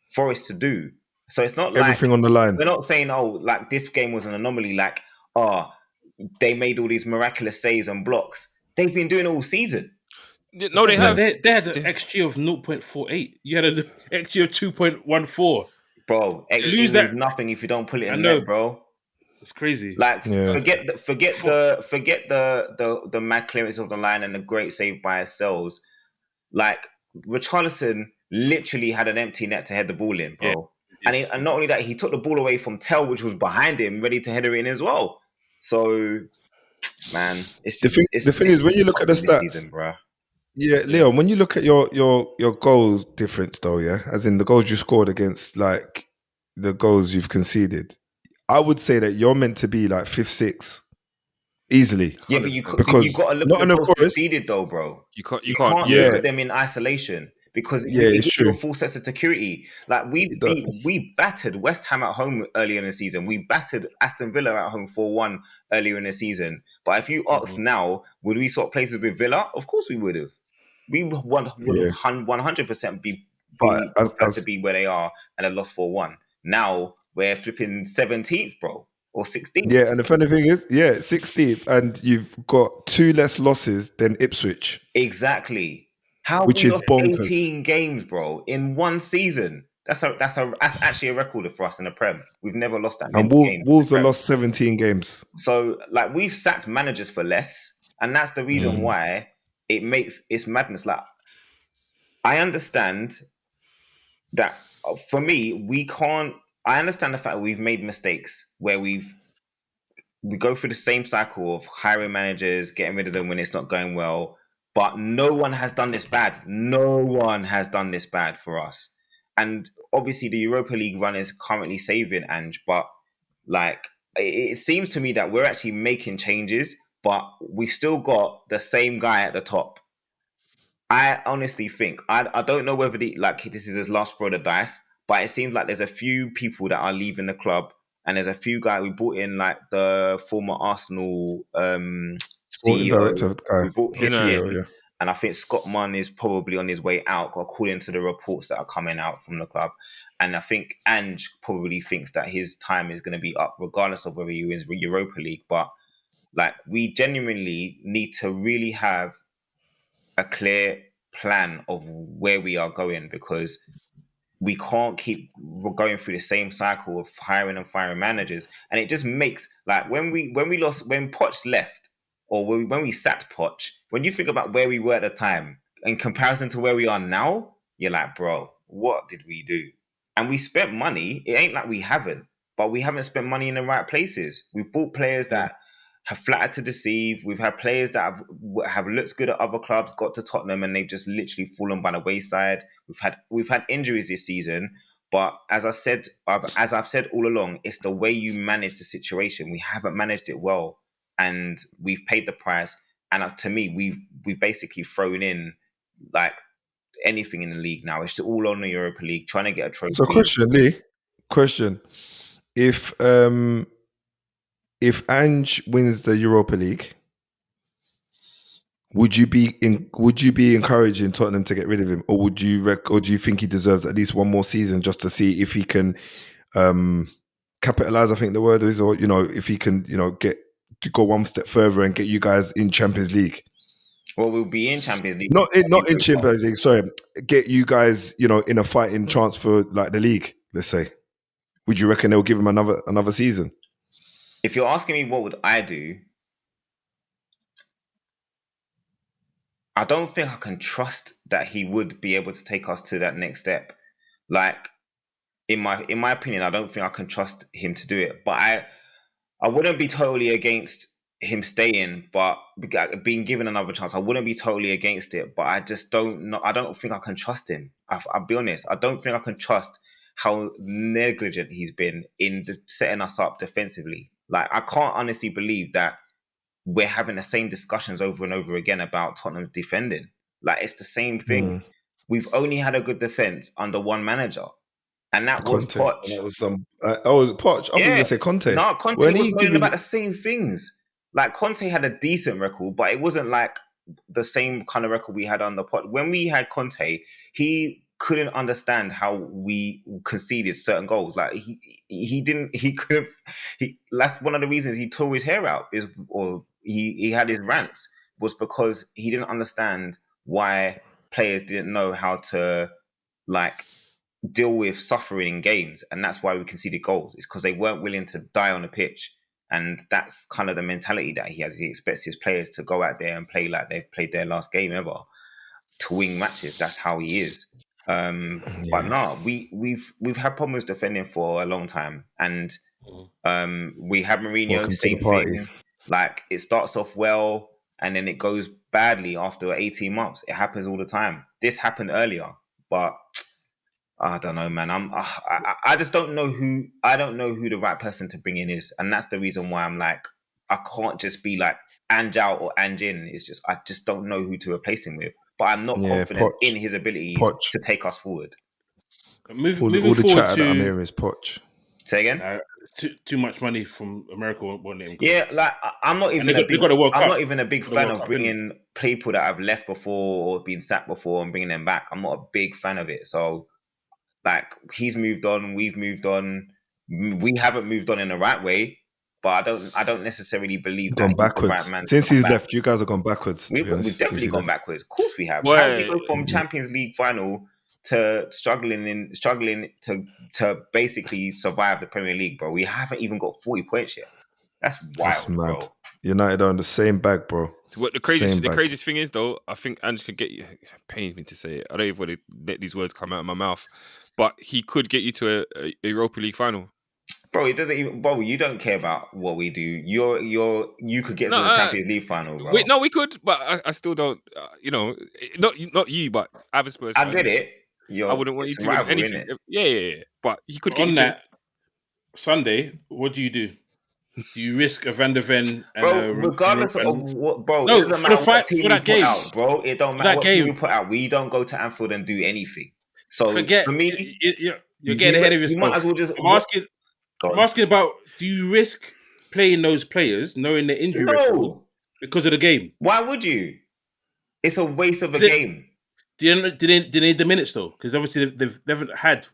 Forest to do. So it's not everything on the line. We're not saying, like, this game was an anomaly. Like, they made all these miraculous saves and blocks. They've been doing it all season. No, they have. They had an XG of 0.48. You had an XG of 2.14. Bro, XG means nothing if you don't pull it in net, bro. It's crazy. Like, forget the mad clearance of the line and the great save by ourselves. Like, Richarlison literally had an empty net to head the ball in, bro. Yeah, and not only that, he took the ball away from Tell, which was behind him, ready to header it in as well. So, man, it's just the thing is, when you look at the stats, season, bro. Yeah, Leon, when you look at your goal difference, though, as in the goals you scored against, like, the goals you've conceded, I would say that you're meant to be like 5th, 6th, easily. Yeah, but you've got to look at the goals conceded, though, bro. You can't look at them in isolation. Because it gives you a full sense of security. Like, we battered West Ham at home earlier in the season. We battered Aston Villa at home 4-1 earlier in the season. But if you ask now, would we swap places with Villa? Of course we would have. We would 100% be prefer to be where they are and have lost 4-1. Now we're flipping 17th, bro, or 16th. Yeah, and the funny thing is, 16th, and you've got 2 less losses than Ipswich. Exactly. How we lost 18 games, bro, in one season? That's actually a record for us in the Prem. We've never lost that many games. Wolves have lost 17 games. So, like, we've sacked managers for less, and that's the reason why it's madness. Like, I understand that for me, we can't. I understand the fact that we've made mistakes where we go through the same cycle of hiring managers, getting rid of them when it's not going well. But no one has done this bad. No one has done this bad for us. And obviously, the Europa League run is currently saving Ange, but like it seems to me that we're actually making changes, but we've still got the same guy at the top. I honestly think I don't know whether this is his last throw of the dice, but it seems like there's a few people that are leaving the club, and there's a few guys we brought in, like the former Arsenal Sporting CEO. director guy. We brought him CEO, in, yeah. and I think Scott Munn is probably on his way out, according to the reports that are coming out from the club. And I think Ange probably thinks that his time is going to be up, regardless of whether he wins the Europa League. But like, we genuinely need to really have a clear plan of where we are going, because we can't keep going through the same cycle of hiring and firing managers. And it just makes, like, when Poch left, or when we sacked Poch, when you think about where we were at the time in comparison to where we are now, you're like, bro, what did we do? And we spent money. It ain't like we haven't, but we haven't spent money in the right places. We've bought players that have flattered to deceive. We've had players that have looked good at other clubs, got to Tottenham, and they've just literally fallen by the wayside. We've had injuries this season, but as I've said all along, it's the way you manage the situation. We haven't managed it well, and we've paid the price. And to me, we've basically thrown in like anything in the league now. It's all on the Europa League, trying to get a trophy. So, question, Lee. If Ange wins the Europa League, would you be encouraging Tottenham to get rid of him, or do you think he deserves at least one more season just to see if he can capitalize? I think the word is, or if he can, get to go one step further and get you guys in Champions League. Well, we'll be in Champions League. Not in Champions League. Sorry, get you guys, in a fighting chance for like the league. Let's say, would you reckon they'll give him another season? If you're asking me what would I do, I don't think I can trust that he would be able to take us to that next step. Like, in my opinion, I don't think I can trust him to do it. But I wouldn't be totally against him staying, but being given another chance, I wouldn't be totally against it. But I just don't know. I don't think I can trust him. I'll be honest. I don't think I can trust how negligent he's been in setting us up defensively. Like, I can't honestly believe that we're having the same discussions over and over again about Tottenham defending. Like, it's the same thing. We've only had a good defense under one manager, and that was Poch. That was Poch. I was going to say Conte. No, Conte was going about the same things. Like, Conte had a decent record, but it wasn't like the same kind of record we had under Poch. When we had Conte, he couldn't understand how we conceded certain goals. Like, that's one of the reasons he tore his hair out, he had his rants, was because he didn't understand why players didn't know how to like deal with suffering in games. And that's why we conceded goals. It's because they weren't willing to die on the pitch. And that's kind of the mentality that he has. He expects his players to go out there and play like they've played their last game ever, to win matches. That's how he is. But no, we've had problems defending for a long time, and we have Mourinho, same thing. Like, it starts off well and then it goes badly after 18 months. It happens all the time. This happened earlier, but I don't know, man. I just don't know who. I don't know who the right person to bring in is, and that's the reason why I'm like, I can't just be like Ange out or Ange in. It's just, I just don't know who to replace him with. But I'm not confident in his abilities to take us forward. Moving the chatter that I'm hearing is Poch. Say again. Too much money from America won't let him go. Yeah, like, I'm not even a big fan of bringing people that have left before or been sacked before and bringing them back. I'm not a big fan of it. So, like, he's moved on, we've moved on. We haven't moved on in the right way, but I don't necessarily believe that he's the right man. Since he's left, you guys have gone backwards. We've definitely gone backwards. Of course we have. How did we go from Champions League final to struggling to basically survive the Premier League, bro? We haven't even got 40 points yet. That's wild. That's mad. Bro. United are in the same bag, bro. What the craziest thing is, though, I think Ange could get you. It pains me to say it. I don't even want to let these words come out of my mouth, but he could get you to a Europa League final. Bro, it doesn't even. Bro, you don't care about what we do. You could get No, to the Champions League final, bro. we could, but I still don't. Not you, but other Spurs I fans. get it. I wouldn't want you it's to win rival, anything. innit? Yeah. But he could But get on you that Sunday, what do? Do you risk a Van der Ven and Bro, regardless of what, bro, No, it doesn't for matter the fight- what team for you that put game. out, bro. It don't For matter that what team game. you put out. We don't go to Anfield and do anything. So forget? for me, You're getting ahead of yourself. You might as well just. I'm asking about: do you risk playing those players, knowing the injury record, No. because of the game? Why would you? It's a waste of a Did- game. Do they need the minutes though? Because obviously they haven't had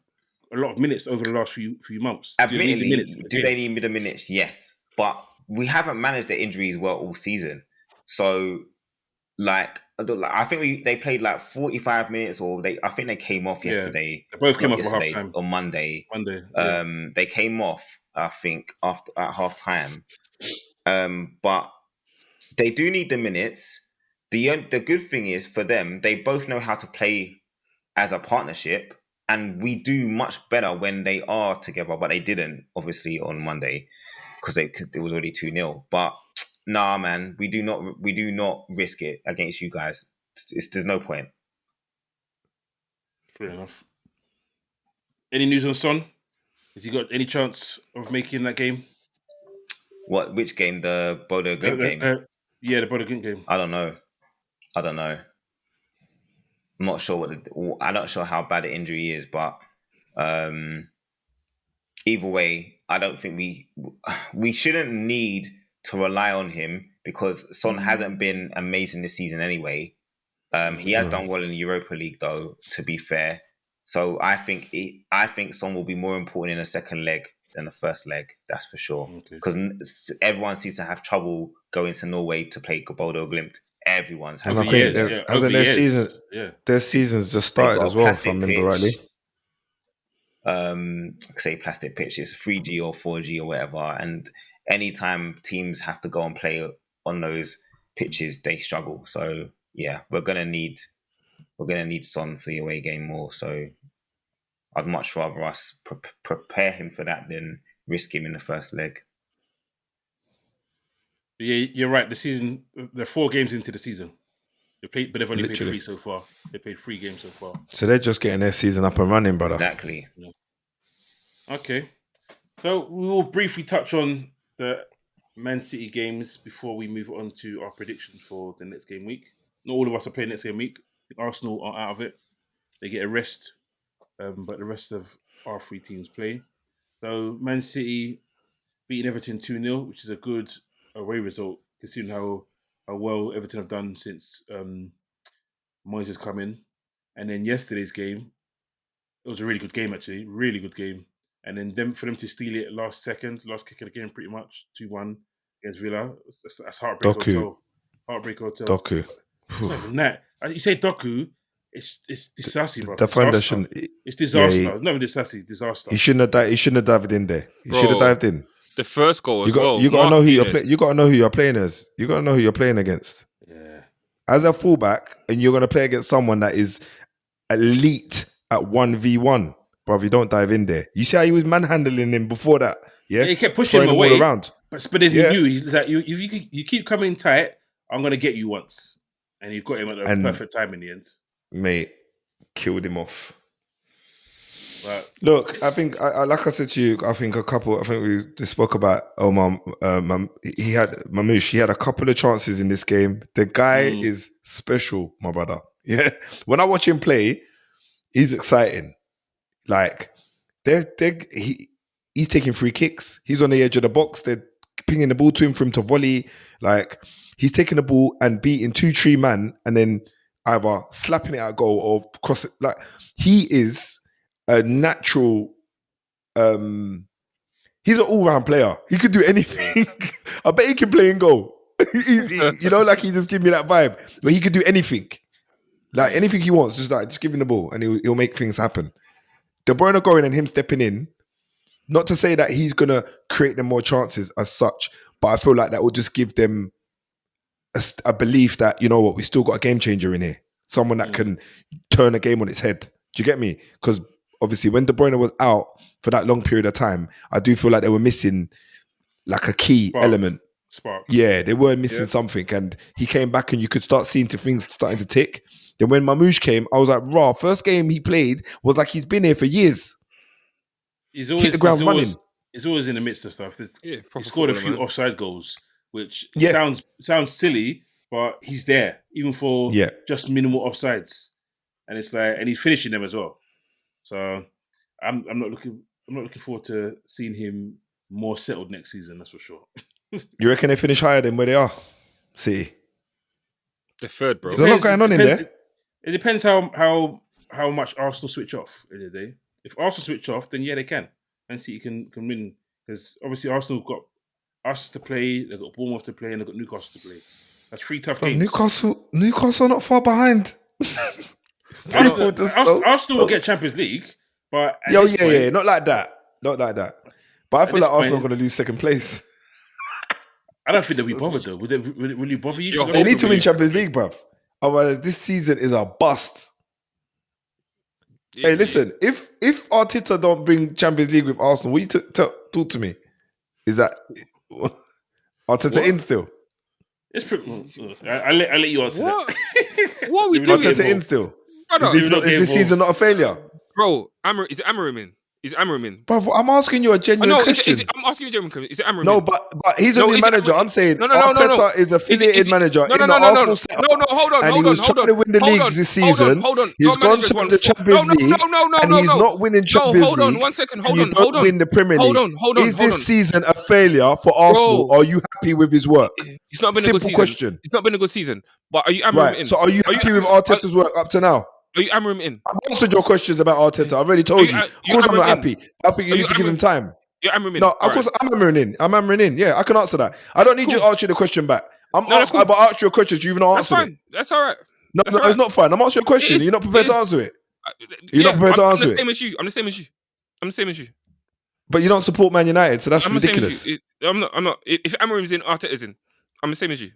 a lot of minutes over the last few months. Admittedly, do they need the minutes? Yes, but we haven't managed the injuries well all season. So, I think they played like 45 minutes, or I think they came off yesterday. They both came Not off for half yesterday, time. on Monday. Yeah. They came off, I think, at half time. But they do need the minutes. The good thing is for them, they both know how to play as a partnership, and we do much better when they are together. But they didn't, obviously, on Monday because it was already 2-0. But nah, man, we do not risk it against you guys. There's no point. Fair enough. Any news on Son? Has he got any chance of making that game? Which game? The Bodo Glimt game? Yeah, the Bodo Glimt game. I don't know. I'm not sure I'm not sure how bad the injury is, but either way, I don't think we shouldn't need to rely on him because Son hasn't been amazing this season anyway. He has done well in the Europa League, though, to be fair. So I think Son will be more important in the second leg than the first leg. That's for sure. Because everyone seems to have trouble going to Norway to play Bodo Glimt. Everyone's having. And I think their season's just started as well, if I remember rightly. Say plastic pitch, it's 3G or 4G or whatever, and anytime teams have to go and play on those pitches, they struggle. So yeah, we're gonna need Son for the away game more. So I'd much rather us prepare him for that than risk him in the first leg. Yeah, you're right. The season, they're 4 games into the season. But they've only played 3 so far. They played 3 games so far. So they're just getting their season up and running, brother. Exactly. Yeah. Okay. So we will briefly touch on the Man City games before we move on to our predictions for the next game week. Not all of us are playing next game week. Arsenal are out of it. They get a rest, but the rest of our 3 teams play. So Man City beating Everton 2-0, which is a good away result, considering how well Everton have done since Moyes has come in. And then yesterday's game, it was a really good game, actually. Really good game. And then for them to steal it last kick of the game, pretty much, 2-1 against Villa. That's Heartbreak Hotel. Heartbreak Hotel. Doku. It's not even that. You say Doku, it's Disassi, bro. It's disaster. It's not even Disassi, disaster. He shouldn't have dived in there. He should have dived in. The first goal you gotta know who you're playing. You gotta know who you're playing as. You gotta know who you're playing against. Yeah. As a fullback, and you're gonna play against someone that is elite at 1v1, bruv, you don't dive in there. You see how he was manhandling him before that? Yeah, he kept pushing him away all around. But then he knew he's like, if you keep coming tight, I'm gonna get you once. And he got him at the perfect time in the end. Mate, killed him off. But look, I think, like I said to you, I think we just spoke about he had Mamouche. He had a couple of chances in this game. The guy is special, my brother. Yeah, when I watch him play, he's exciting. Like he's taking free kicks. He's on the edge of the box. They're pinging the ball to him for him to volley. Like he's taking the ball and beating 2-3 man, and then either slapping it at goal or cross it. Like he is a natural. He's an all-round player. He could do anything. I bet he can play and goal. Like he just give me that vibe. But he could do anything. Like anything he wants, just give him the ball and he'll make things happen. De Bruyne going and him stepping in, not to say that he's gonna create them more chances as such, but I feel like that will just give them a belief that, you know what, we still got a game changer in here. Someone that can turn a game on its head. Do you get me? Because obviously when De Bruyne was out for that long period of time, I do feel like they were missing like a key element. Spark. Yeah, they were missing something, and he came back, and you could start seeing things starting to tick. Then when Mamouche came, I was like, raw. First game he played was like he's been here for years. He's always He's always in the midst of stuff. He scored a few offside goals, which sounds silly, but he's there even for just minimal offsides, and it's like, and he's finishing them as well. So I'm not looking forward to seeing him more settled next season. That's for sure. You reckon they finish higher than where they are? City. They're third, bro. There's a lot going on in there. It depends how much Arsenal switch off in the day. If Arsenal switch off, then they can. And City can win. Because obviously Arsenal have got us to play, they've got Bournemouth to play, and they've got Newcastle to play. That's 3 tough games. Newcastle not far behind. Arsenal will get Champions League, but not like that. But I feel like Arsenal are going to lose second place. I don't think they'll be bothered though. Will you bother you? They need to win Champions League, bruv. Otherwise, this season is a bust. Hey, listen, if Arteta don't bring Champions League with Arsenal, will you talk to me? Is that Arteta in still? It's pretty. I'll let you answer that. What are we doing? Arteta in still? Is this season not a failure? Bro, is it Amorim in? Is Amorim in? Bro, I'm asking you a genuine question. I'm asking you a genuine question. Is it Amorim in? No, but he's a new manager. I'm saying Arteta is affiliated manager in the Arsenal setup. No, hold on. And he was trying to win the leagues this season. He's gone to the Champions League and he's not winning Champions League. Hold on, 1 second. Hold on. You don't win the Premier League. Hold on. Is this season a failure for Arsenal? Are you happy with his work? It's not been a good season. Simple question. It's not been a good season. But are you Amorim in? So are you happy with Arteta's work up to now? Are you Amorim in? I've answered your questions about Arteta. I've already told you. Of course I'm not happy. I think you need to give him time. You're Amorim in. No, of course I'm Amorim in. I'm Amorim in. Yeah, I can answer that. I don't need you to answer the question back. But I asked you a question. You've not answered it. That's all right. No, it's not fine. I'm asking you a question. You're not prepared to answer it. You're not prepared to answer it. I'm the same as you. But you don't support Man United, so that's ridiculous. I'm not. If Amorim's in, Arteta's in. I'm the same as you.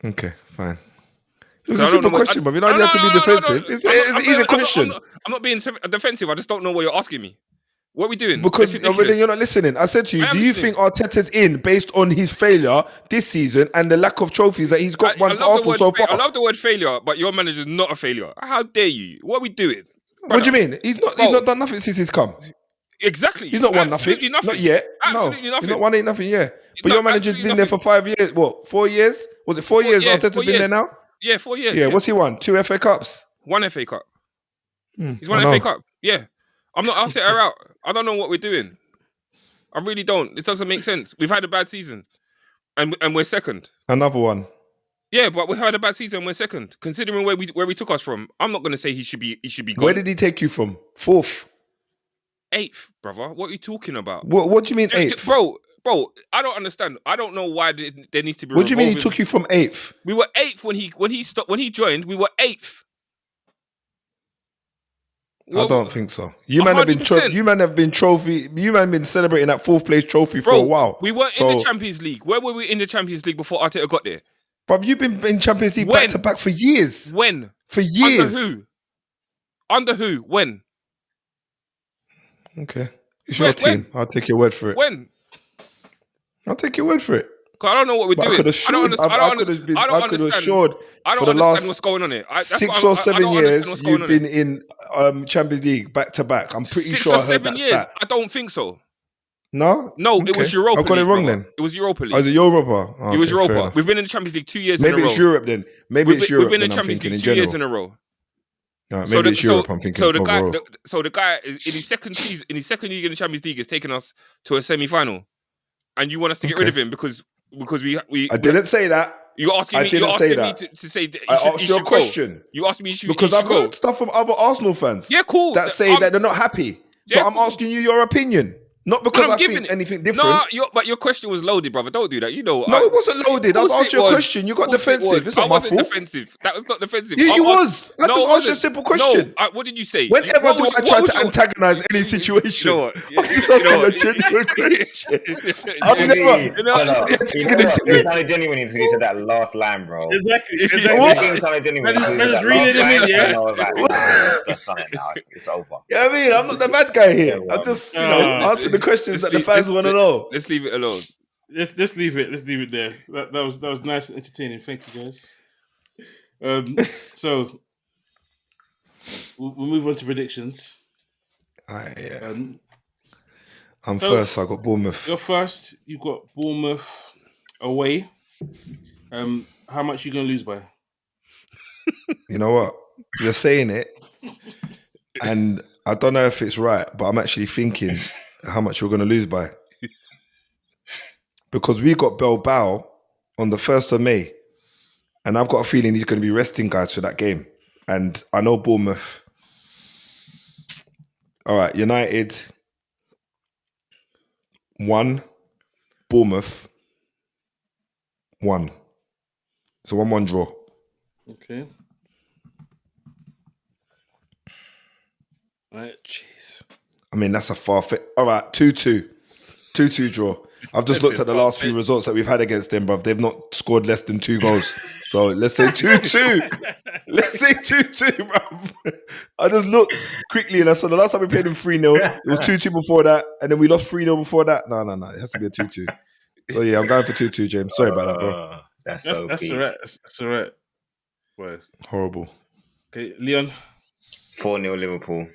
Okay, fine. It was a simple question, but you don't have to be defensive. It's an easy question. I'm not being defensive. I just don't know what you're asking me. What are we doing? Because then you're not listening. I said to you, do you think Arteta's in based on his failure this season and the lack of trophies that he's got won for Arsenal so far? I love the word failure, but your manager's not a failure. How dare you? What are we doing? What do you mean? He's not done nothing since he's come. Exactly. He's not won nothing. Not yet. Absolutely nothing. He's not won nothing yet. But your manager's been there for 5 years. What, 4 years? Was it 4 years Arteta's been there now? Yeah, 4 years. Yeah, what's he won? 2 FA Cups? 1 FA Cup. He's won FA Cup. Yeah. I'm not out there out. I don't know what we're doing. I really don't. It doesn't make sense. We've had a bad season. And we're second. Another one. Yeah, but we've had a bad season, we're second. Considering where we took us from, I'm not gonna say he should be gone. Where did he take you from? 4th? 8th, brother. What are you talking about? What do you mean 8th? Bro, I don't understand. I don't know why there needs to be. What do you mean he took you from 8th? We were 8th when he joined. We were 8th. I don't think so. You man have been trophy. You man been celebrating that 4th place trophy for a while. We weren't in the Champions League. Where were we in the Champions League before Arteta got there? But you've been in Champions League back to back for years. When? For years. Under who? Under who? When? Okay, it's your team. I'll take your word for it. When? I'll take your word for it. Cause I don't know what we're doing. I could have assured for the last what's going on here. 6 or 7 years you've been in Champions League back to back. I'm pretty sure I heard that stat. I don't think so. No? Okay. It was Europa League. I got it wrong then. It was Europa League. Oh, is it Europa? Oh, it was Europa. We've been in the Champions League 2 years in a row. Maybe it's Europe then. We've been in the Champions League 2 years in a row. No, maybe it's Europe. I'm thinking. So the guy in his second season, in his second year in the Champions League, has taken us to a semi-final, and you want us to get rid of him because we. I didn't say that. You asking me? To say I asked you a question. You asked me because I've heard stuff from other Arsenal fans. Yeah, cool. That say that they're not happy. So I'm asking you your opinion. Not because I think anything different. No, but your question was loaded, brother. Don't do that. You know. No, it wasn't loaded. I was asking you a question. You got defensive. It's not my fault. Defensive. That was not defensive. It was. I just asked you a simple question. No, what did you say? Whenever do I try to antagonize any situation? I'm asking a genuine question. I've never. It sounded genuine until you said that last line, bro. Exactly. It sounded genuine until you said that last line. And I was like, nah, it's over. Yeah, I mean, I'm not the bad guy here. I'm just, answering the questions that the fans want to know. Let's leave it alone. Let's leave it. Let's leave it there. That was nice and entertaining. Thank you, guys. So we'll move on to predictions. I'm first. I got Bournemouth. You're first. You got Bournemouth away. How much are you gonna lose by? You know what? You're saying it, and I don't know if it's right, but I'm actually thinking how much we're going to lose by. Because we got Bilbao on the 1st of May, and I've got a feeling he's going to be resting guys for that game. And I know Bournemouth. All right, United 1, Bournemouth 1. It's a 1-1 draw. Okay. All right. Jeez. I mean, that's a far-fetched. All right, 2-2. 2-2 draw. I've just looked at the last few results that we've had against them, bruv. They've not scored less than 2 goals. So let's say 2-2. Let's say 2-2, bruv. I just looked quickly and I saw the last time we played them 3-0. It was 2-2 before that. And then we lost 3-0 before that. No. It has to be a 2-2. So yeah, I'm going for 2-2, James. Sorry about that, bro. That's all right. That's all right. Well, horrible. Okay, Leon. 4-0 Liverpool.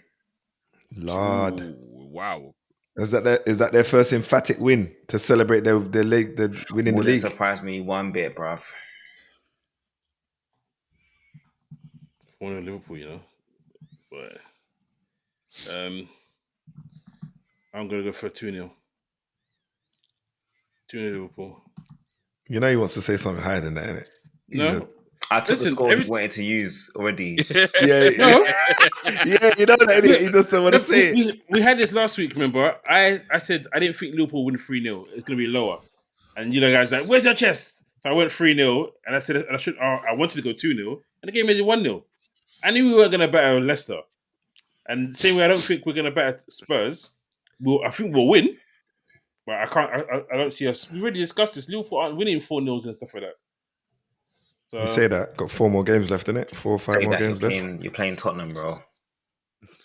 Lord. Ooh, wow. Is that their first emphatic win to celebrate their league, the win in the league? Wouldn't surprise me one bit, bruv. 4-0 Liverpool, you know. But I'm gonna go for 2-0. 2-0 Liverpool. You know he wants to say something higher than that, innit? No. I took the score he wanted to use already. Yeah, you know that he doesn't want to say it. We had this last week, remember? I said I didn't think Liverpool would win 3-0. It's going to be lower. And you know, guys, like, where's your chest? So I went 3-0, and I said I wanted to go 2-0, and the game ended 1-0. I knew we were going to batter Leicester. And same way, I don't think we're going to batter Spurs. I think we'll win, but I don't see us. We already discussed this. Liverpool aren't winning 4-0s and stuff like that. So, you say that. Got 4 more games left, innit? 4 or 5 more games left. You're playing Tottenham, bro.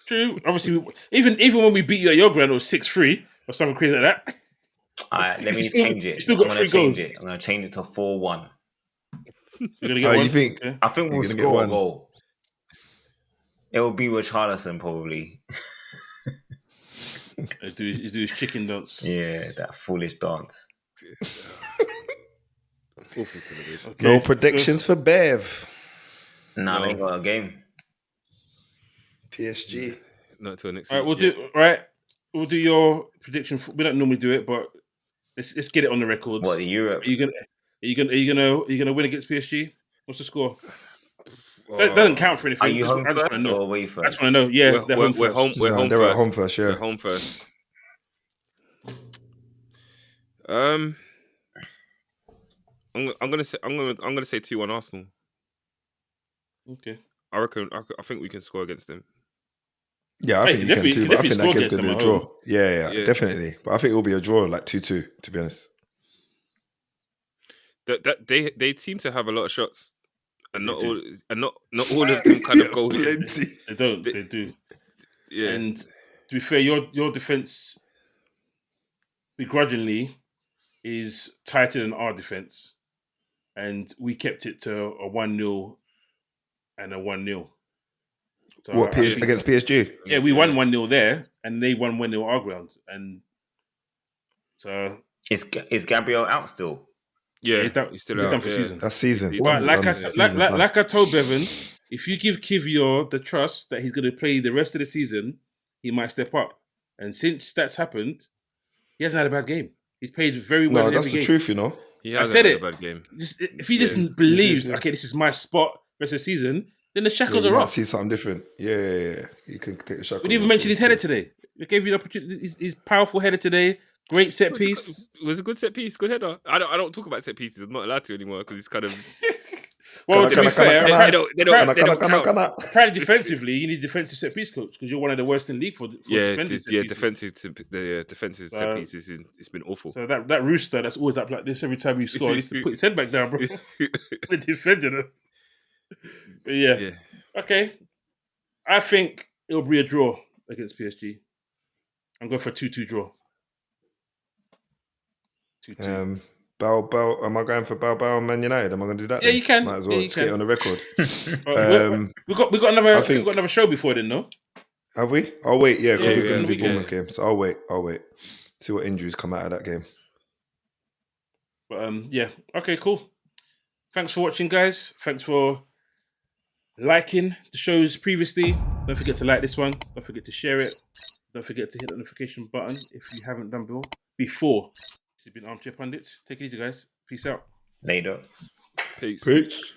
True. Obviously, even when we beat you at your ground, it was 6-3 or something crazy like that. All right, let me change it. You still got 3 goals. I'm going to change it to 4-1. You're going to get one? You think? Okay. I think we'll score a goal. It will be with Richarlison, probably. He do his chicken dance. Yeah, that foolish dance. Okay. No predictions for Bev. No, they ain't got a game. PSG. Not until next week. We'll do your prediction. We don't normally do it, but let's get it on the record. What, the Europe? Are you gonna win against PSG? What's the score? That doesn't count for anything. Are you home first or away first? I just want to know. Yeah, we're home. They're at home first. Yeah, we're home first. I'm gonna say 2-1 Arsenal. Okay. I reckon. I think we can score against them. Yeah, I think you can too. But I think that game's gonna be a draw. Yeah, definitely. But I think it will be a draw, like 2-2. To be honest, they seem to have a lot of shots, and not all of them kind of go. Plenty. They don't. They do. Yeah. And to be fair, your defense, begrudgingly, is tighter than our defense, and we kept it to a 1-0 and a 1-0. So what against PSG? Yeah, we won 1-0 there, and they won 1-0 our ground, and so is Gabriel out still? Yeah, he's still out for season. That's season. But like I told Bevan, if you give Kivior the trust that he's going to play the rest of the season, he might step up. And since that's happened, he hasn't had a bad game. He's played very well. No, that's the truth, you know. I said it. A bad game. If he just believes, okay, this is my spot rest of the season, then the shackles are off. See something different. Yeah. You can take the shackles. We didn't even mention his header today. It gave you the opportunity. He's powerful header today. Great set piece. It was a good set piece, good header. I don't talk about set pieces. I'm not allowed to anymore because it's kind of. Well, to be fair, They don't count. apparently defensively, you need defensive set piece coach because you're one of the worst in the league for defending set pieces. Defensive set pieces. It's been awful. So that rooster that's always up like this every time you score, he needs to put his head back down, bro. We're defending him. But yeah. Okay. I think it'll be a draw against PSG. I'm going for a 2-2 draw. 2-2. Bell. Am I going for Bell and Man United? Am I going to do that? Yeah, then? you can. Might as well Yeah, you get it on the record. We got another show before then, no? Have we? I'll wait. Yeah, because we're going to do yeah. Bournemouth game. So I'll wait. See what injuries come out of that game. But yeah. Okay, cool. Thanks for watching, guys. Thanks for liking the shows previously. Don't forget to like this one. Don't forget to share it. Don't forget to hit the notification button if you haven't done before. This has been Armchair Pundits. Take it easy, guys. Peace out. Later. Peace. Peace.